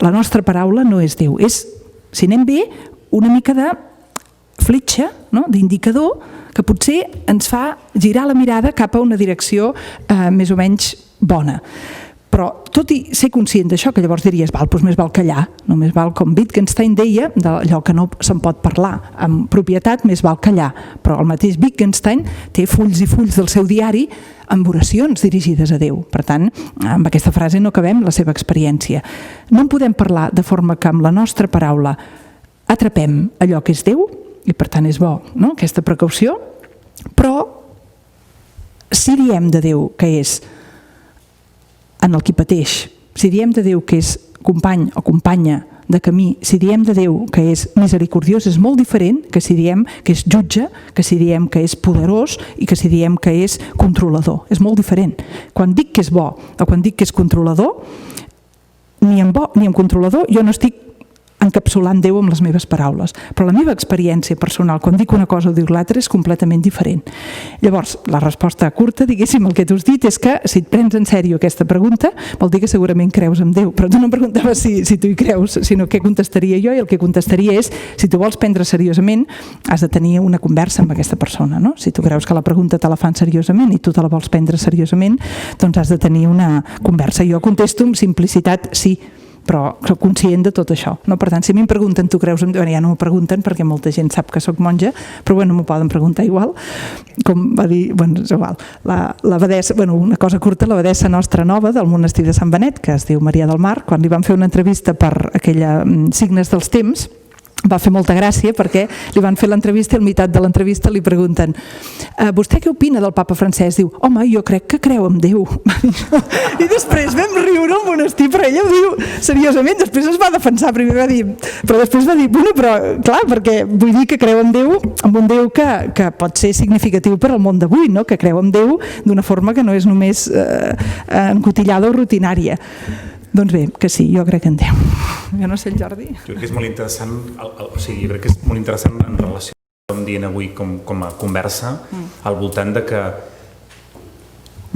C: La nostra paraula no és Déu. És, si anem bé, una mica de fletxa, no? D'indicador que potser ens fa girar la mirada cap a una direcció més o menys bona. Però tot i ser conscient d'això, que llavors diries, doncs més val callar, només val, com Wittgenstein deia, d'allò que no se'n pot parlar amb propietat, més val callar. Però el mateix Wittgenstein té fulls i fulls del seu diari amb oracions dirigides a Déu. Per tant, amb aquesta frase no acabem la seva experiència. No en podem parlar de forma que amb la nostra paraula atrapem allò que és Déu, i per tant és bo, no?, aquesta precaució, però si diem de Déu que és en el qui pateix, si diem de Déu que és company o companya de camí, si diem de Déu que és misericordiós, és molt diferent que si diem que és jutge, que si diem que és poderós i que si diem que és controlador. És molt diferent. Quan dic que és bo o quan dic que és controlador, ni en bo ni en controlador jo no estic encapsulant Déu amb les meves paraules. Però la meva experiència personal, quan dic una cosa o dic l'altra, és completament diferent. Llavors, la resposta curta, diguéssim, el que t'ho has dit, és que si et prens en sèrio aquesta pregunta, vol dir que segurament creus en Déu. Però tu no em preguntaves si tu hi creus, sinó què contestaria jo, i el que contestaria és, si tu vols prendre seriosament, has de tenir una conversa amb aquesta persona, no? Si tu creus que la pregunta te la fan seriosament i tu te la vols prendre seriosament, doncs has de tenir una conversa. Jo contesto amb simplicitat sí, però soc conscient de tot això. No? Per tant, si a mi em pregunten, tu creus en Déu? Ja no m'ho pregunten perquè molta gent sap que sóc monja, però bueno, m'ho poden preguntar igual. Com va dir, bueno, és igual, l'abadessa, bueno, una cosa curta, l'abadessa nostra nova del monestir de Sant Benet, que es diu Maria del Mar, quan li van fer una entrevista per aquella Signes dels Temps, va fer molta gràcia perquè li van fer l'entrevista i a la meitat de l'entrevista li pregunten: vostè què opina del papa Francesc? Diu: home, jo crec que creu en Déu. I després vam riure al monestir, però ella ho diu seriosament, després es va defensar, primer va dir, però després va dir, bueno, però clar, perquè vull dir que creu en Déu, amb un Déu que pot ser significatiu per al món d'avui, no? Que creu en Déu d'una forma que no és només encotillada o rutinària. Doncs bé, que sí, jo crec en Déu. Jo no sé, el Jordi.
B: Jo crec que és molt interessant, o sigui, jo crec que és molt interessant en relació amb el que estem dient avui com a conversa, al voltant de que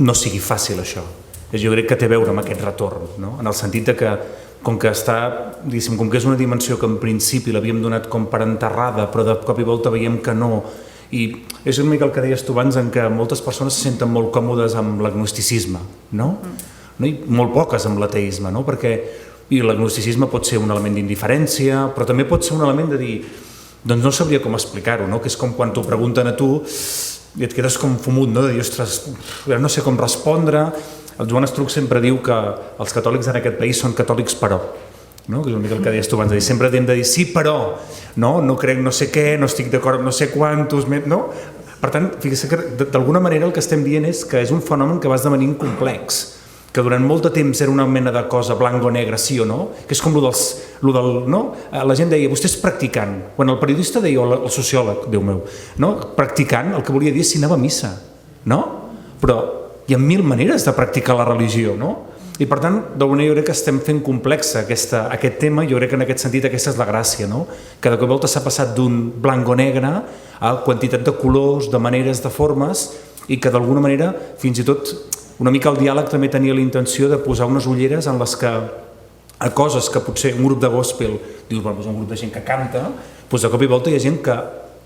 B: no sigui fàcil això. Jo crec que té a veure amb aquest retorn, no? En el sentit de que, com que està, diguéssim, com que és una dimensió que en principi l'havíem donat com per enterrada, però de cop i volta veiem que no, i és una mica el que deies tu abans, en què moltes persones se senten molt còmodes amb l'agnosticisme, no? I molt poques amb l'ateisme, no? Perquè l'agnosticisme pot ser un element d'indiferència, però també pot ser un element de dir, doncs no sabria com explicar-ho, no? Que és com quan t'ho pregunten a tu i et quedes com fumut, no? De dir, ostres, no sé com respondre. El Joan Estruc sempre diu que els catòlics en aquest país són catòlics però, no? Que és una mica el que deies tu abans, de dir, sempre hem de dir sí però, no crec no sé què, no estic d'acord amb no sé quantos, no? Per tant, fixa't que d'alguna manera el que estem dient és que és un fenomen que va esdevenint complex, que durant molt de temps era una mena de cosa blanc o negre, sí o no, que és com lo del no? La gent deia, vostè és practicant, quan el periodista deia, o el sociòleg, Déu meu, no? Practicant, el que volia dir és si anava a missa, no? Però hi ha 1000 maneres de practicar la religió, no? I per tant, d'alguna manera jo crec que estem fent complexa aquest tema, jo crec que en aquest sentit aquesta és la gràcia, no? Que de cop i volta s'ha passat d'un blanc o negre a quantitat de colors, de maneres, de formes, i que d'alguna manera, fins i tot, una mica el diàleg també tenia la intenció de posar unes ulleres en les que a coses que potser un grup de gospel dius, bueno, és un grup de gent que canta, doncs de cop i volta hi ha gent que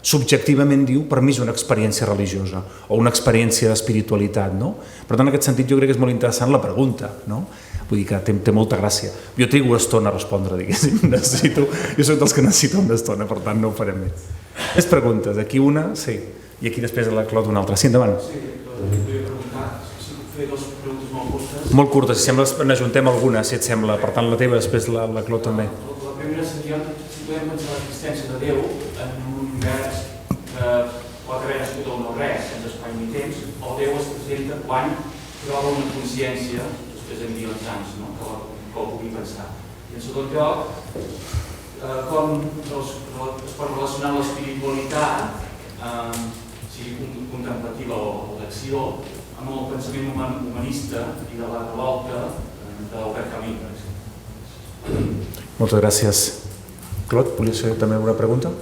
B: subjectivament diu, per mi és una experiència religiosa o una experiència d'espiritualitat, no? Per tant, en aquest sentit jo crec que és molt interessant la pregunta, no? Vull dir que té molta gràcia. Jo trigo una estona a respondre, diguéssim, jo soc dels que necessito una estona, per tant no ho farem més. Més preguntes, aquí una, sí, i aquí després a la Clot una altra. Sí, endavant.
E: Sí, volia preguntar, si puc fer dues preguntes molt curtes.
B: Molt curtes, si sembla n'ajuntem alguna, si et sembla, per tant la teva, després la Clot també.
E: La primera seria, si podem pensar l'existència de Déu en un univers que pot haver nascut o no res, sense espai ni temps, o Déu es presenta quan troba una consciència, després de milions d'anys, no? que ho pugui pensar. I en segon lloc, com es pot relacionar l'espiritualitat sigui contemplativa o d'acció, amb el pensament humanista i de la revolta d'Albert Camus, per exemple.
B: Moltes gràcies. Clot, volia fer també una pregunta?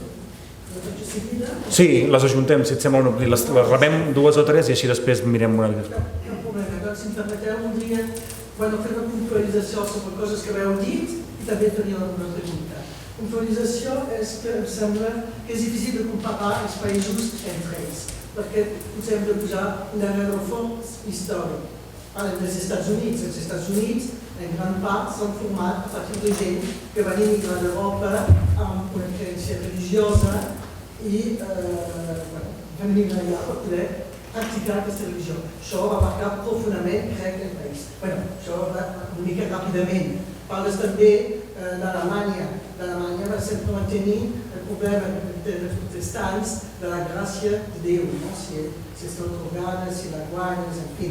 B: Sí, les ajuntem, si et sembla, les rebem 2 o 3 i així després mirem una mica.
F: Cap problema, doncs si em permeteu voldria fer una puntualització sobre coses que m'heu dit i també tenia una pregunta. Puntualització és que em sembla que és difícil de comparar els països entre ells, perquè potser hem de posar un rerefons històric. Parlem dels Estats Units. Els Estats Units, en gran part, s'han format a partir de gent que van emigrar d'Europa amb una creença religiosa i van emigrar allà per poder practicar aquesta religió. Això va marcar profundament, crec, el país. Això va una mica ràpidament. Parles també d'Alemanya. L'Alemanya va sempre mantenir el problema dels protestants de la gràcia de Déu, si es atorgada, si la guanyes, en fi,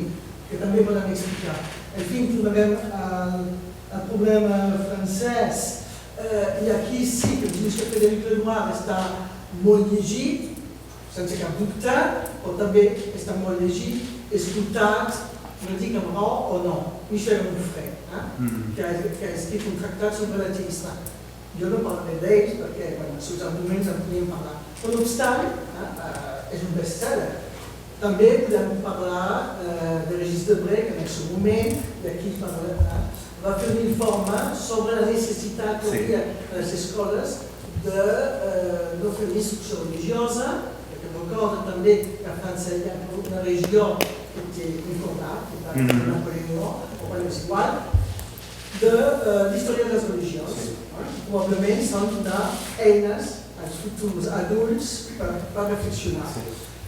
F: que també podem explicar. En fi, tornarem al problema francès. I aquí sí que dius que Frédéric Lenoir està molt llegit, sense cap dubte, però també està molt llegit, escoltat, no dic amb raó o no, Michel Onfray, que ha escrit un tractat sobre l'ateisme. Jo no parlaré d'ells perquè els seus arguments en podíem parlar. Però no obstant, és un best-seller. També podem parlar de Régis Debray, que en el seu moment, i aquí va fer un informe sobre la necessitat que hi havia a les escoles de no fer una instrucció religiosa, perquè recorda també que a França hi ha una regió que té un cordat, que està a Napoleó, o quan és igual, d'història de les religions. Probablement s'han de donar eines als futurs adults per reflexionar.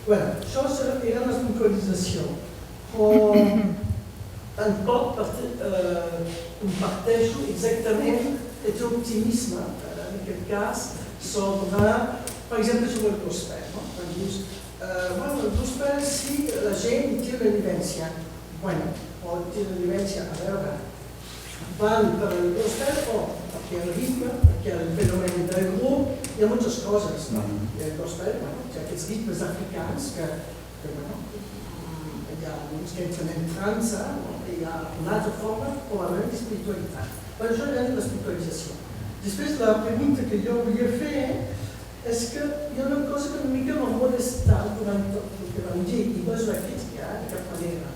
F: Això era una puntualització, però tampoc comparteixo exactament aquest optimisme, en aquest cas, sobre, per exemple, sobre el gospel. Quan dius, el gospel sí, la gent té una vivència. O té una vivència, a veure, van per el gospel o perquè hi ha el ritme, perquè hi ha el fenomen del grup, hi ha moltes coses. I el gospel, hi ha aquests ritmes africans que hi ha uns que entren en trança, hi ha una altra forma, probablement, d'espiritualitat. Això ja és l'espiritualització. Després, la pregunta que jo volia fer és que hi ha una cosa que una mica m'ha molestat durant tot el que vam dir, i no és una crítica, de cap manera.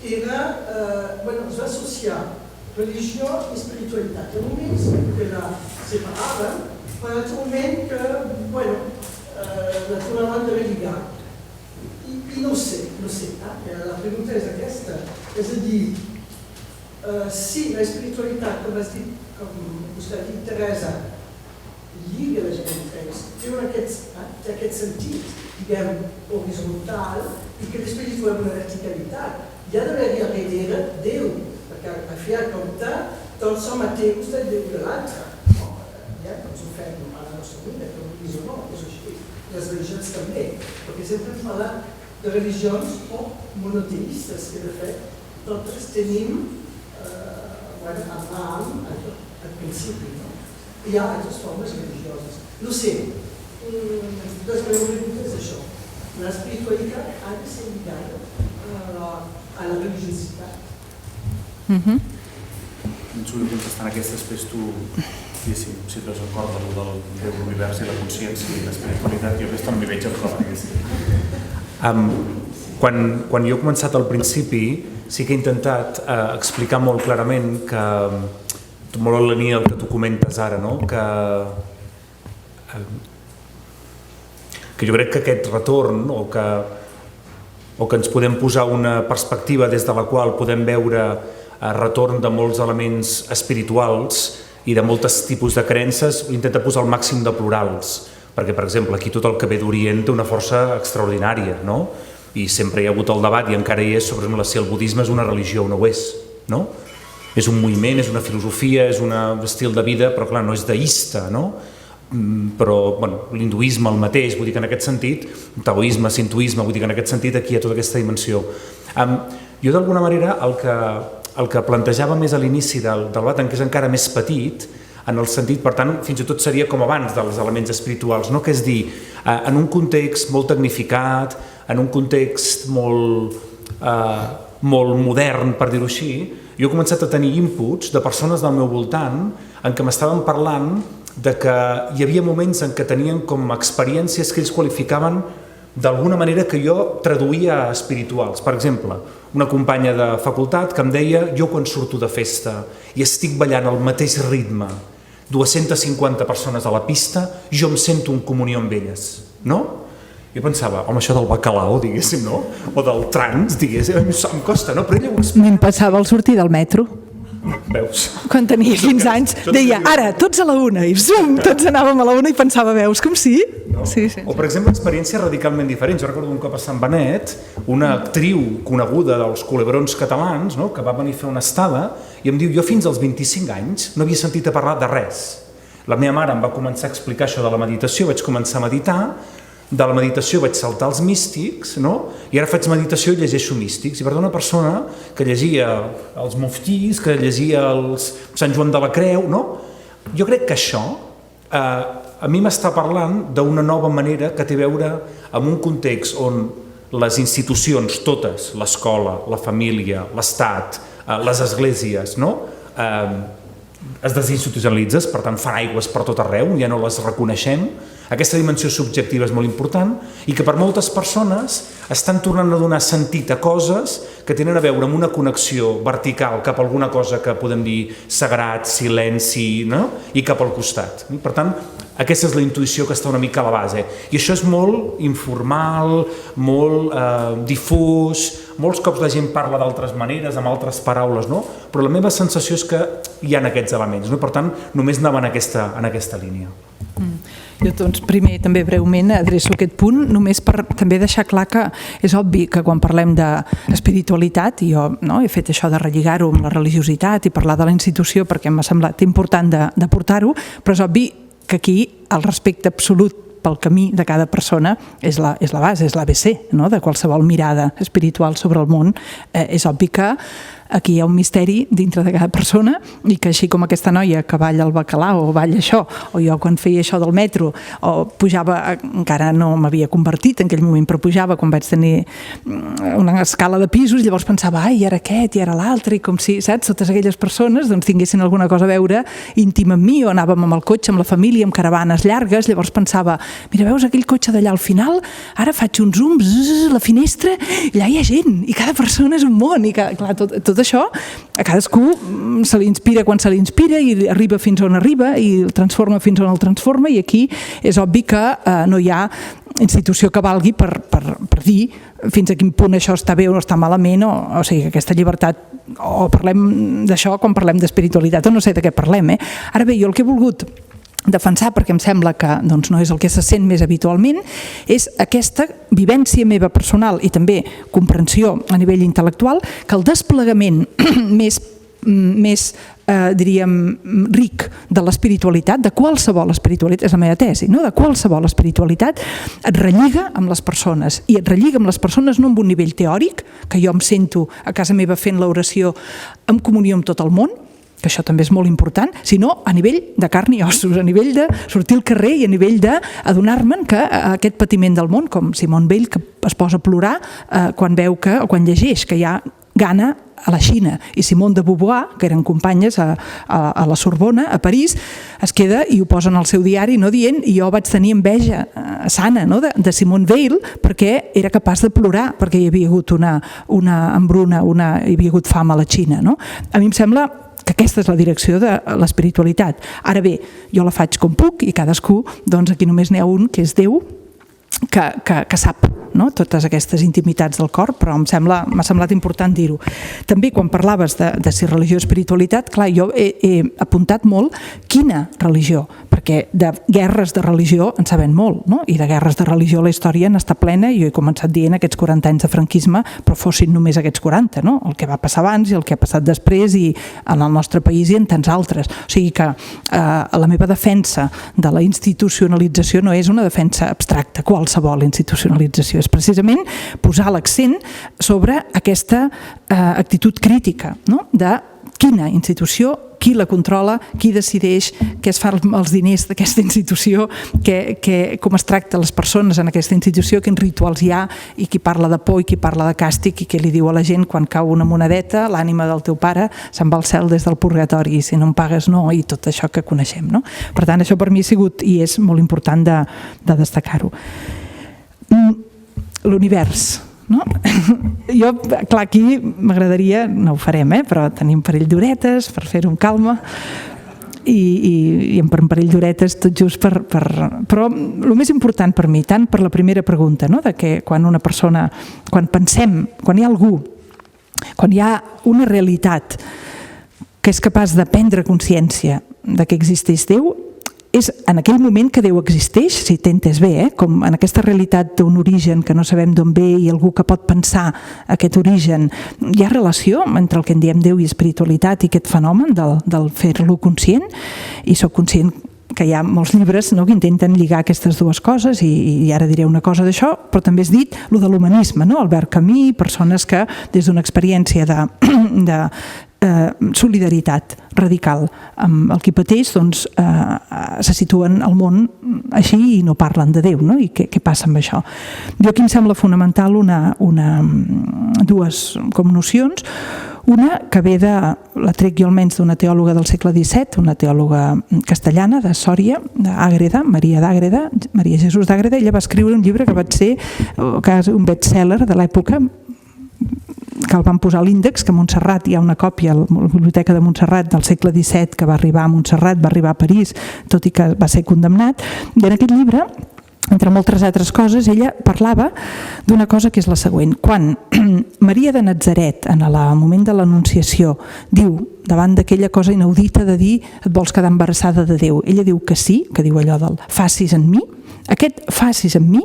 F: Es va associar religió i espiritualitat. Hi ha moments que la separaven, però hi ha altre moment que, la tornaven de relligar. I no ho sé. La pregunta és aquesta. És a dir, si la espiritualitat, com vostè ha dit, Teresa, lliga la gent entre ells, té aquest sentit, diguem, horitzontal, i que després hi trobem una verticalitat. Hi ha d'haver-hi a darrere Déu, perquè a fi de compte tots som ateus del Déu de l'altre. Doncs ho fem a la nostra vida, que no és o no, és així. Les religions també, perquè sempre hem parlat de religions monoteistes, que de fet totes tenim Abraham al principi. Hi ha altres formes religioses. No sé, les meves preguntes és això. L'espiritualitat ha de ser lligada a la religiositat.
B: Ens ho vull contestar en aquesta, després tu, si et veus d'acord amb el Déu, l'univers i la consciència i l'espiritualitat, jo aquesta no m'hi veig d'acord. Quan jo he començat al principi, sí que he intentat explicar molt clarament que, molt en la línia del que tu comentes ara, que jo crec que aquest retorn o que ens podem posar una perspectiva des de la qual podem veure retorn de molts elements espirituals i de molts tipus de creences, intenta posar el màxim de plurals, perquè, per exemple, aquí tot el que ve d'Orient té una força extraordinària, no? I sempre hi ha hagut el debat, i encara hi és, sobre si el budisme és una religió o no ho és, no? És un moviment, és una filosofia, és un estil de vida, però clar, no és deista, no? Però l'hinduisme el mateix, vull dir que en aquest sentit, taoisme, sintoisme, vull dir que en aquest sentit aquí hi ha tota aquesta dimensió. Jo d'alguna manera el que plantejava més a l'inici del debat, en què és encara més petit, en el sentit, per tant, fins i tot seria com abans dels elements espirituals, no? Que és dir, en un context molt tecnificat, en un context molt modern, per dir-ho així, jo he començat a tenir inputs de persones del meu voltant en què m'estaven parlant de que hi havia moments en què tenien com experiències que ells qualificaven d'alguna manera que jo traduïa a espirituals. Per exemple, una companya de facultat que em deia: jo quan surto de festa i estic ballant al mateix ritme, 250 persones a la pista, jo em sento en comunió amb elles, no? Jo pensava, home, això del bacalao, diguéssim, no? O del trans, diguéssim, em costa, no? Però ella ho explica.
C: Me'n passava al sortir del metro.
B: Veus?
C: Quan tenia 15 anys, deia, ara, tots a la una, i zum, tots anàvem a la una i pensava, veus com sí?
B: No?
C: Sí, sí.
B: O, per exemple, experiències radicalment diferents. Jo recordo un cop a Sant Benet, una actriu coneguda dels culebrons catalans, no? Que va venir a fer una estada i em diu, jo fins als 25 anys no havia sentit a parlar de res. La meva mare em va començar a explicar això de la meditació, vaig començar a meditar, de la meditació vaig saltar als místics, no? I ara faig meditació i llegeixo místics. I per tant, una persona que llegia els muftís, que llegia els Sant Joan de la Creu, no? Jo crec que això a mi m'està parlant d'una nova manera que té a veure amb un context on les institucions, totes, l'escola, la família, l'Estat, les esglésies, no? Es desinstitucionalitzen, per tant fan aigües per tot arreu, ja no les reconeixem. Aquesta dimensió subjectiva és molt important i que per moltes persones estan tornant a donar sentit a coses que tenen a veure amb una connexió vertical cap a alguna cosa que podem dir sagrat, silenci, no? I cap al costat. Per tant, aquesta és la intuïció que està una mica a la base. I això és molt informal, molt difús, molts cops la gent parla d'altres maneres, amb altres paraules, no? Però la meva sensació és que hi ha aquests elements, no? Per tant, només anava en aquesta línia.
C: Jo, doncs, primer, també breument, adreço aquest punt, només per també deixar clar que és obvi que quan parlem d'espiritualitat, i jo he fet això de relligar-ho amb la religiositat i parlar de la institució perquè m'ha semblat important de portar-ho, però és obvi que aquí el respecte absolut pel camí de cada persona és la base, és l'ABC, no? De qualsevol mirada espiritual sobre el món. És obvi que aquí hi ha un misteri dintre de cada persona i que així com aquesta noia que balla el bacalao o balla això, o jo quan feia això del metro o pujava, encara no m'havia convertit en aquell moment, però pujava quan vaig tenir una escala de pisos, llavors pensava, ai, era aquest i era l'altre, i com si, saps, totes aquelles persones doncs tinguessin alguna cosa a veure íntima amb mi, o anàvem amb el cotxe, amb la família, amb caravanes llargues, llavors pensava, mira, veus aquell cotxe d'allà al final? Ara faig un zoom, la finestra, allà hi ha gent, i cada persona és un món, i clar, tot això, a cadascú se li inspira quan se li inspira i arriba fins on arriba i el transforma fins on el transforma, i aquí és obvi que no hi ha institució que valgui per dir fins a quin punt això està bé o està malament, o sigui, aquesta llibertat, o parlem d'això quan parlem d'espiritualitat, o no sé de què parlem. Ara bé, jo el que he volgut defensar, perquè em sembla que doncs, no és el que se sent més habitualment, és aquesta vivència meva personal i també comprensió a nivell intel·lectual, que el desplegament més diríem, ric de l'espiritualitat, de qualsevol espiritualitat, és la meva tesi, no? De qualsevol espiritualitat, et relliga amb les persones, i et relliga amb les persones no amb un nivell teòric, que jo em sento a casa meva fent l'oració en comunió amb tot el món, que això també és molt important, sinó a nivell de carn i ossos, a nivell de sortir al carrer i a nivell d'adonar-me'n que aquest patiment del món, com Simone Weil, que es posa a plorar quan veu que, o quan llegeix que hi ha gana a la Xina, i Simone de Beauvoir, que eren companyes a la Sorbona, a París, es queda i ho posa en el seu diari, no dient, i jo vaig tenir enveja sana, no? de Simone Weil, perquè era capaç de plorar, perquè hi havia hagut una hambruna, hi havia hagut fam a la Xina. No? A mi em sembla que aquesta és la direcció de l'espiritualitat. Ara bé, jo la faig com puc i cadascú, doncs aquí només n'hi ha un, que és Déu, que sap, no? Totes aquestes intimitats del cor, però m'ha semblat important dir-ho. També quan parlaves de si religió o espiritualitat, clar, jo he apuntat molt quina religió, perquè de guerres de religió en sabem molt, no? I de guerres de religió la història n'està plena, i jo he començat dient aquests 40 anys de franquisme, però fossin només aquests 40, no? El que va passar abans i el que ha passat després, i en el nostre país i en tants altres. O sigui que la meva defensa de la institucionalització no és una defensa abstracta, qualsevol institucionalització, és precisament posar l'accent sobre aquesta actitud crítica, no? De quina institució, qui la controla, qui decideix què es fa amb els diners d'aquesta institució, com es tracta les persones en aquesta institució, quins rituals hi ha, i qui parla de por i qui parla de càstig, i què li diu a la gent quan cau una monedeta, l'ànima del teu pare se'n va al cel des del purgatori, i si no em pagues no, i tot això que coneixem, no? Per tant, això per mi ha sigut i és molt important de destacar-ho. L'univers, no? Jo, clar, aquí m'agradaria, no ho farem, però tenim un parell d'horetes per fer-ho amb calma, i amb un parell d'horetes tot just però el més important per mi, tant per la primera pregunta, no? De que quan una persona, quan pensem, quan hi ha algú, quan hi ha una realitat que és capaç de prendre consciència de que existeix Déu, és en aquell moment que Déu existeix, si t'entens bé, com en aquesta realitat d'un origen que no sabem d'on ve i algú que pot pensar aquest origen. Hi ha relació entre el que en diem Déu i espiritualitat i aquest fenomen del fer-lo conscient, i soc conscient que hi ha molts llibres, no?, que intenten lligar aquestes dues coses, i ara diré una cosa d'això, però també has dit lo de l'humanisme, no? Albert Camus, persones que des d'una experiència de solidaritat radical amb el qui pateix, doncs se situen al món així i no parlen de Déu, no? I què passa amb això? Jo aquí em sembla fonamental dues com nocions. Una que ve la trec jo almenys d'una teòloga del segle XVII, una teòloga castellana de Sòria, d'Àgreda, Maria Jesús d'Àgreda. Ella va escriure un llibre que va ser un best-seller de l'època, que el van posar a l'índex, que a Montserrat hi ha una còpia a la Biblioteca de Montserrat del segle XVII, que va arribar a Montserrat, va arribar a París, tot i que va ser condemnat. I en aquest llibre, entre moltes altres coses, ella parlava d'una cosa que és la següent. Quan Maria de Natzaret, en el moment de l'Anunciació, diu, davant d'aquella cosa inaudita de dir et vols quedar embarassada de Déu, ella diu que sí, que diu allò del facis en mi, aquest facis en mi,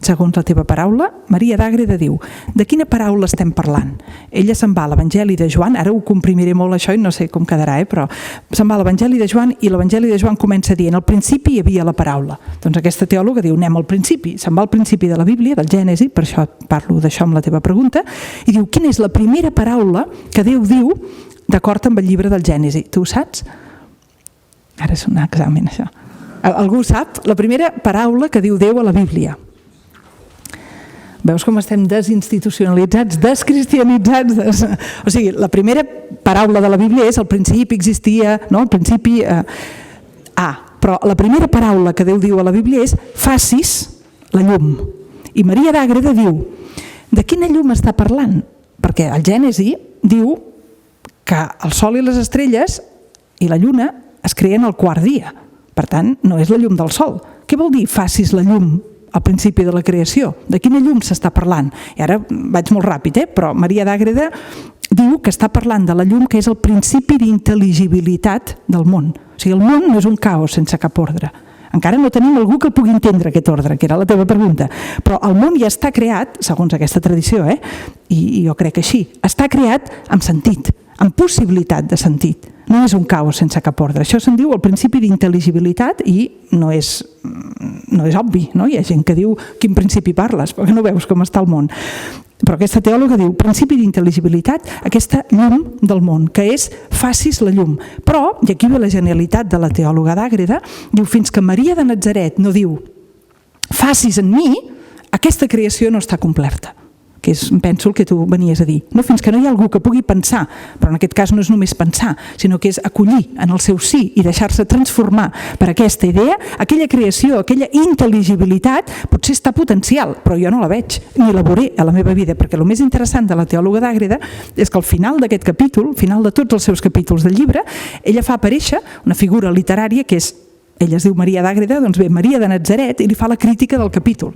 C: segons la teva paraula, Maria d'Àgreda diu, de quina paraula estem parlant? Ella se'n va a l'Evangeli de Joan, ara ho comprimiré molt això i no sé com quedarà, però se'n va a l'Evangeli de Joan, i l'Evangeli de Joan comença dient, al principi hi havia la paraula. Doncs aquesta teòloga diu, anem al principi, se'n va al principi de la Bíblia, del Gènesi, per això parlo d'això amb la teva pregunta, i diu, quina és la primera paraula que Déu diu d'acord amb el llibre del Gènesi? Tu ho saps? Ara és un examen, això. Algú sap? La primera paraula que diu Déu a la Bíblia. Veus com estem desinstitucionalitzats, descristianitzats? O sigui, la primera paraula de la Bíblia és al principi existia, no? Al principi... Però la primera paraula que Déu diu a la Bíblia és facis la llum. I Maria d'Àgreda diu, de quina llum està parlant? Perquè el Gènesi diu que el sol i les estrelles i la lluna es creen al quart dia. Per tant, no és la llum del sol. Què vol dir facis la llum al principi de la creació? De quina llum s'està parlant? I ara vaig molt ràpid, però Maria d'Àgreda diu que està parlant de la llum que és el principi d'intel·ligibilitat del món. O sigui, el món no és un caos sense cap ordre. Encara no tenim algú que pugui entendre aquest ordre, que era la teva pregunta. Però el món ja està creat, segons aquesta tradició, i jo crec que així, està creat amb sentit, amb possibilitat de sentit. No és un caos sense cap ordre. Això se'n diu el principi d'intel·ligibilitat i no és obvi, no? Hi ha gent que diu quin principi parles, perquè no veus com està el món. Però aquesta teòloga diu principi d'intel·ligibilitat, aquesta llum del món, que és facis la llum. Però, i aquí ve la genialitat de la teòloga d'Àgreda, diu fins que Maria de Natzaret no diu facis en mi, aquesta creació no està completa. Que és, penso, el que tu venies a dir. No, fins que no hi ha algú que pugui pensar, però en aquest cas no és només pensar, sinó que és acollir en el seu sí i deixar-se transformar per aquesta idea, aquella creació, aquella intel·ligibilitat, potser està potencial, però jo no la veig, ni la veuré a la meva vida, perquè el més interessant de la teòloga d'Àgreda és que al final d'aquest capítol, al final de tots els seus capítols del llibre, ella fa aparèixer una figura literària que és, ella es diu Maria d'Àgreda, doncs ve Maria de Natzaret i li fa la crítica del capítol.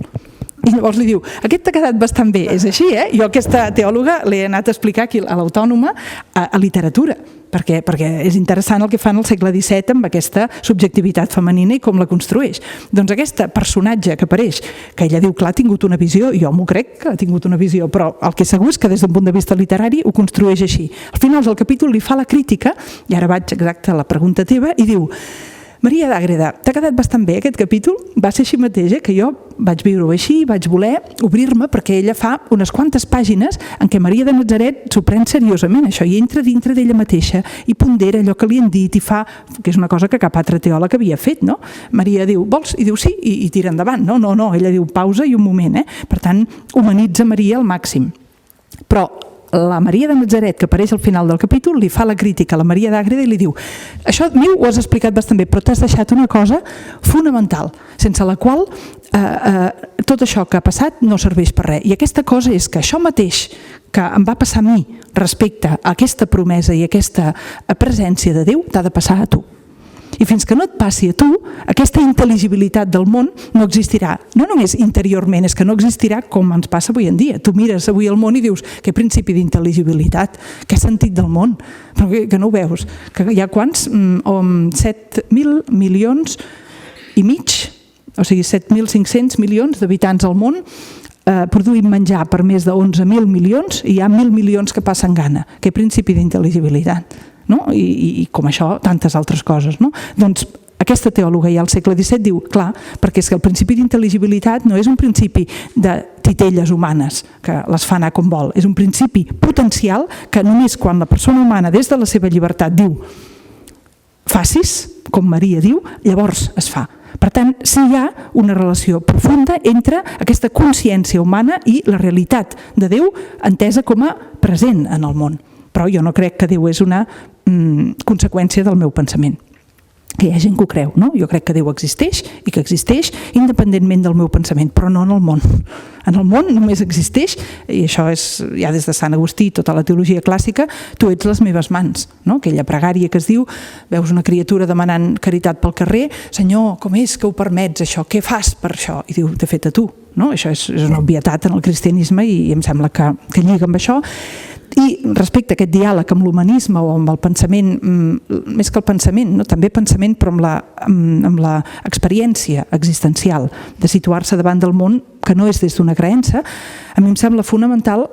C: I llavors li diu, aquest t'ha quedat bastant bé, és així, Jo aquesta teòloga l'he anat a explicar aquí a l'Autònoma a literatura, perquè és interessant el que fan al segle XVII amb aquesta subjectivitat femenina i com la construeix. Doncs aquest personatge que apareix, que ella diu, clar, ha tingut una visió, jo m'ho crec que ha tingut una visió, però el que segur és que des d'un punt de vista literari ho construeix així. Al final del capítol li fa la crítica, i ara vaig exacte a la pregunta teva, i diu, Maria d'Àgreda, t'ha quedat bastant bé aquest capítol? Va ser així mateix, que jo vaig viure-ho així, vaig voler obrir-me perquè ella fa unes quantes pàgines en què Maria de Natzaret s'ho pren seriosament, això, i entra dintre d'ella mateixa i pondera allò que li han dit i fa, que és una cosa que cap altre teòleg havia fet, no? Maria diu, vols? I diu sí, i tira endavant. No, ella diu pausa i un moment, Per tant, humanitza Maria al màxim. Però la Maria de Natzaret, que apareix al final del capítol, li fa la crítica a la Maria d'Àgreda i li diu, això Miu ho has explicat bastant bé, però t'has deixat una cosa fonamental, sense la qual tot això que ha passat no serveix per res. I aquesta cosa és que això mateix que em va passar a mi respecte a aquesta promesa i aquesta presència de Déu t'ha de passar a tu. I fins que no et passi a tu, aquesta intel·ligibilitat del món no existirà. No només interiorment, és que no existirà com ens passa avui en dia. Tu mires avui el món i dius, què principi d'intel·ligibilitat, què sentit del món, però que no ho veus. Que hi ha quants? 7.000 milions i mig, o sigui 7.500 milions d'habitants al món, produïm menjar per més de 11.000 milions i hi ha 1.000 milions que passen gana. Què principi d'intel·ligibilitat? No? I com això, tantes altres coses. No? Doncs aquesta teòloga ja al segle XVII diu, clar, perquè és que el principi d'intel·ligibilitat no és un principi de titelles humanes que les fa anar com vol, és un principi potencial que només quan la persona humana des de la seva llibertat diu facis, com Maria diu, llavors es fa. Per tant, sí hi ha una relació profunda entre aquesta consciència humana i la realitat de Déu entesa com a present en el món. Però jo no crec que Déu és una conseqüència del meu pensament. Que hi ha gent que ho creu, no? Jo crec que Déu existeix i que existeix independentment del meu pensament, però no en el món. En el món només existeix, i això és ja des de Sant Agustí, tota la teologia clàssica, tu ets les meves mans, no? Aquella pregària que es diu, veus una criatura demanant caritat pel carrer, Senyor, com és que ho permets això? Què fas per això? I diu, t'he fet a tu. No? Això és una obvietat en el cristianisme i em sembla que lliga amb això. I respecte a aquest diàleg amb l'humanisme o amb el pensament, més que el pensament, no? També pensament però amb l'experiència existencial de situar-se davant del món que no és des d'una creença, a mi em sembla fonamental.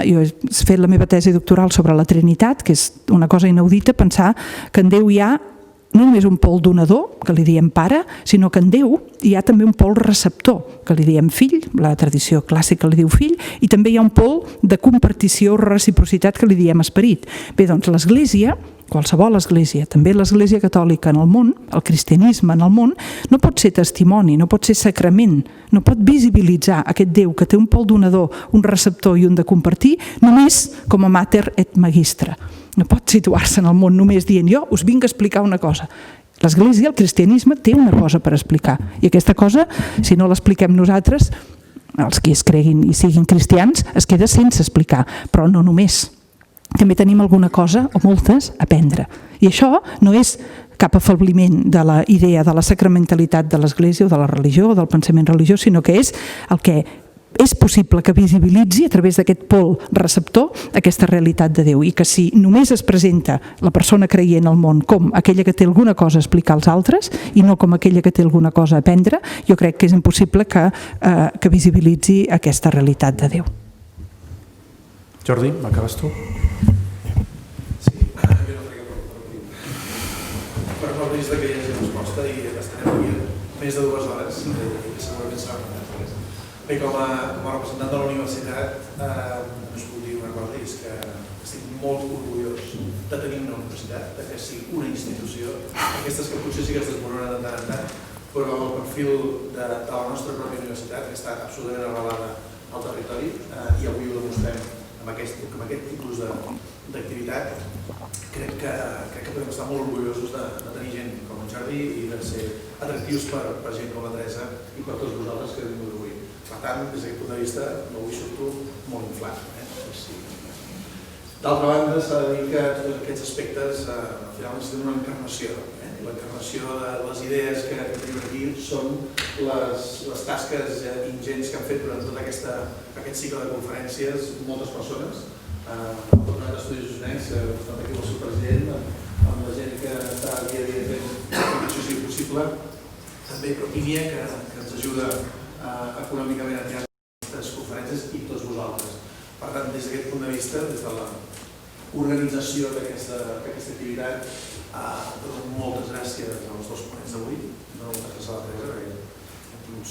C: Jo he fet la meva tesi doctoral sobre la Trinitat, que és una cosa inaudita, pensar que en Déu hi ha no només un pol donador, que li diem pare, sinó que en Déu hi ha també un pol receptor, que li diem fill, la tradició clàssica li diu fill, i també hi ha un pol de compartició o reciprocitat que li diem esperit. Bé, doncs l'Església, qualsevol església, també l'Església catòlica en el món, el cristianisme en el món, no pot ser testimoni, no pot ser sacrament, no pot visibilitzar aquest Déu que té un pol donador, un receptor i un de compartir, només com a mater et magistra. No pot situar-se en el món només dient jo us vinc a explicar una cosa. L'Església, el cristianisme, té una cosa per explicar. I aquesta cosa, si no l'expliquem nosaltres, els que es creguin i siguin cristians, es queda sense explicar. Però no només. També tenim alguna cosa, o moltes, a aprendre. I això no és cap afebliment de la idea de la sacramentalitat de l'Església o de la religió o del pensament religiós, sinó que és el que és possible que visibilitzi a través d'aquest pol receptor aquesta realitat de Déu i que si només es presenta la persona creient al món com aquella que té alguna cosa a explicar als altres i no com aquella que té alguna cosa a aprendre, jo crec que és impossible que visibilitzi aquesta realitat de Déu.
B: Jordi, acabes tu?
G: Sí, jo no faré per no risc que hi hagi resposta i estarem aquí més de 2 hores i segurament serà una altra. Bé, com a representant de la universitat, us puc dir una cosa, i és que estic molt orgullós de tenir una universitat, de que sigui una institució, aquestes que potser sí que es desmoronen de tant en tant, però el perfil de la nostra pròpia universitat, que està absolutament arrelada al territori, i avui ho demostrem amb aquest tipus d'activitat, crec que podem estar molt orgullosos de tenir gent com en Jordi i de ser atractius per gent com la Teresa i per tots vosaltres que heu vingut avui. Per tant, des d'aquest punt de vista, avui surto molt inflat. D'altra banda, s'ha de dir que tots aquests aspectes al final necessiten una encarnació. L'encarnació de les idees que tenim aquí són les tasques ingents que han fet durant tot aquest cicle de conferències moltes persones. El Patronat d'Estudis Osonencs, que està aquí el seu president, amb la gent que està dia a dia fent que això sigui possible. També Propinia, que ens ajuda econòmicament a tirar aquestes conferències i tots vosaltres. Per tant, des d'aquest punt de vista, des de l'organització d'aquesta activitat, dono moltes gràcies als dos ponents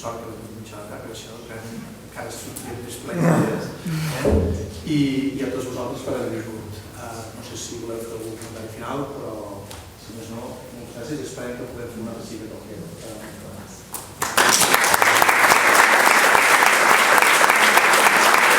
G: sort que la mitjà de tarda, això encara sortirem més plens i a tots vosaltres per haver vingut. No sé si voleu fer algun comentari final, però si més no, moltes gràcies i esperem que puguem fer una recita del que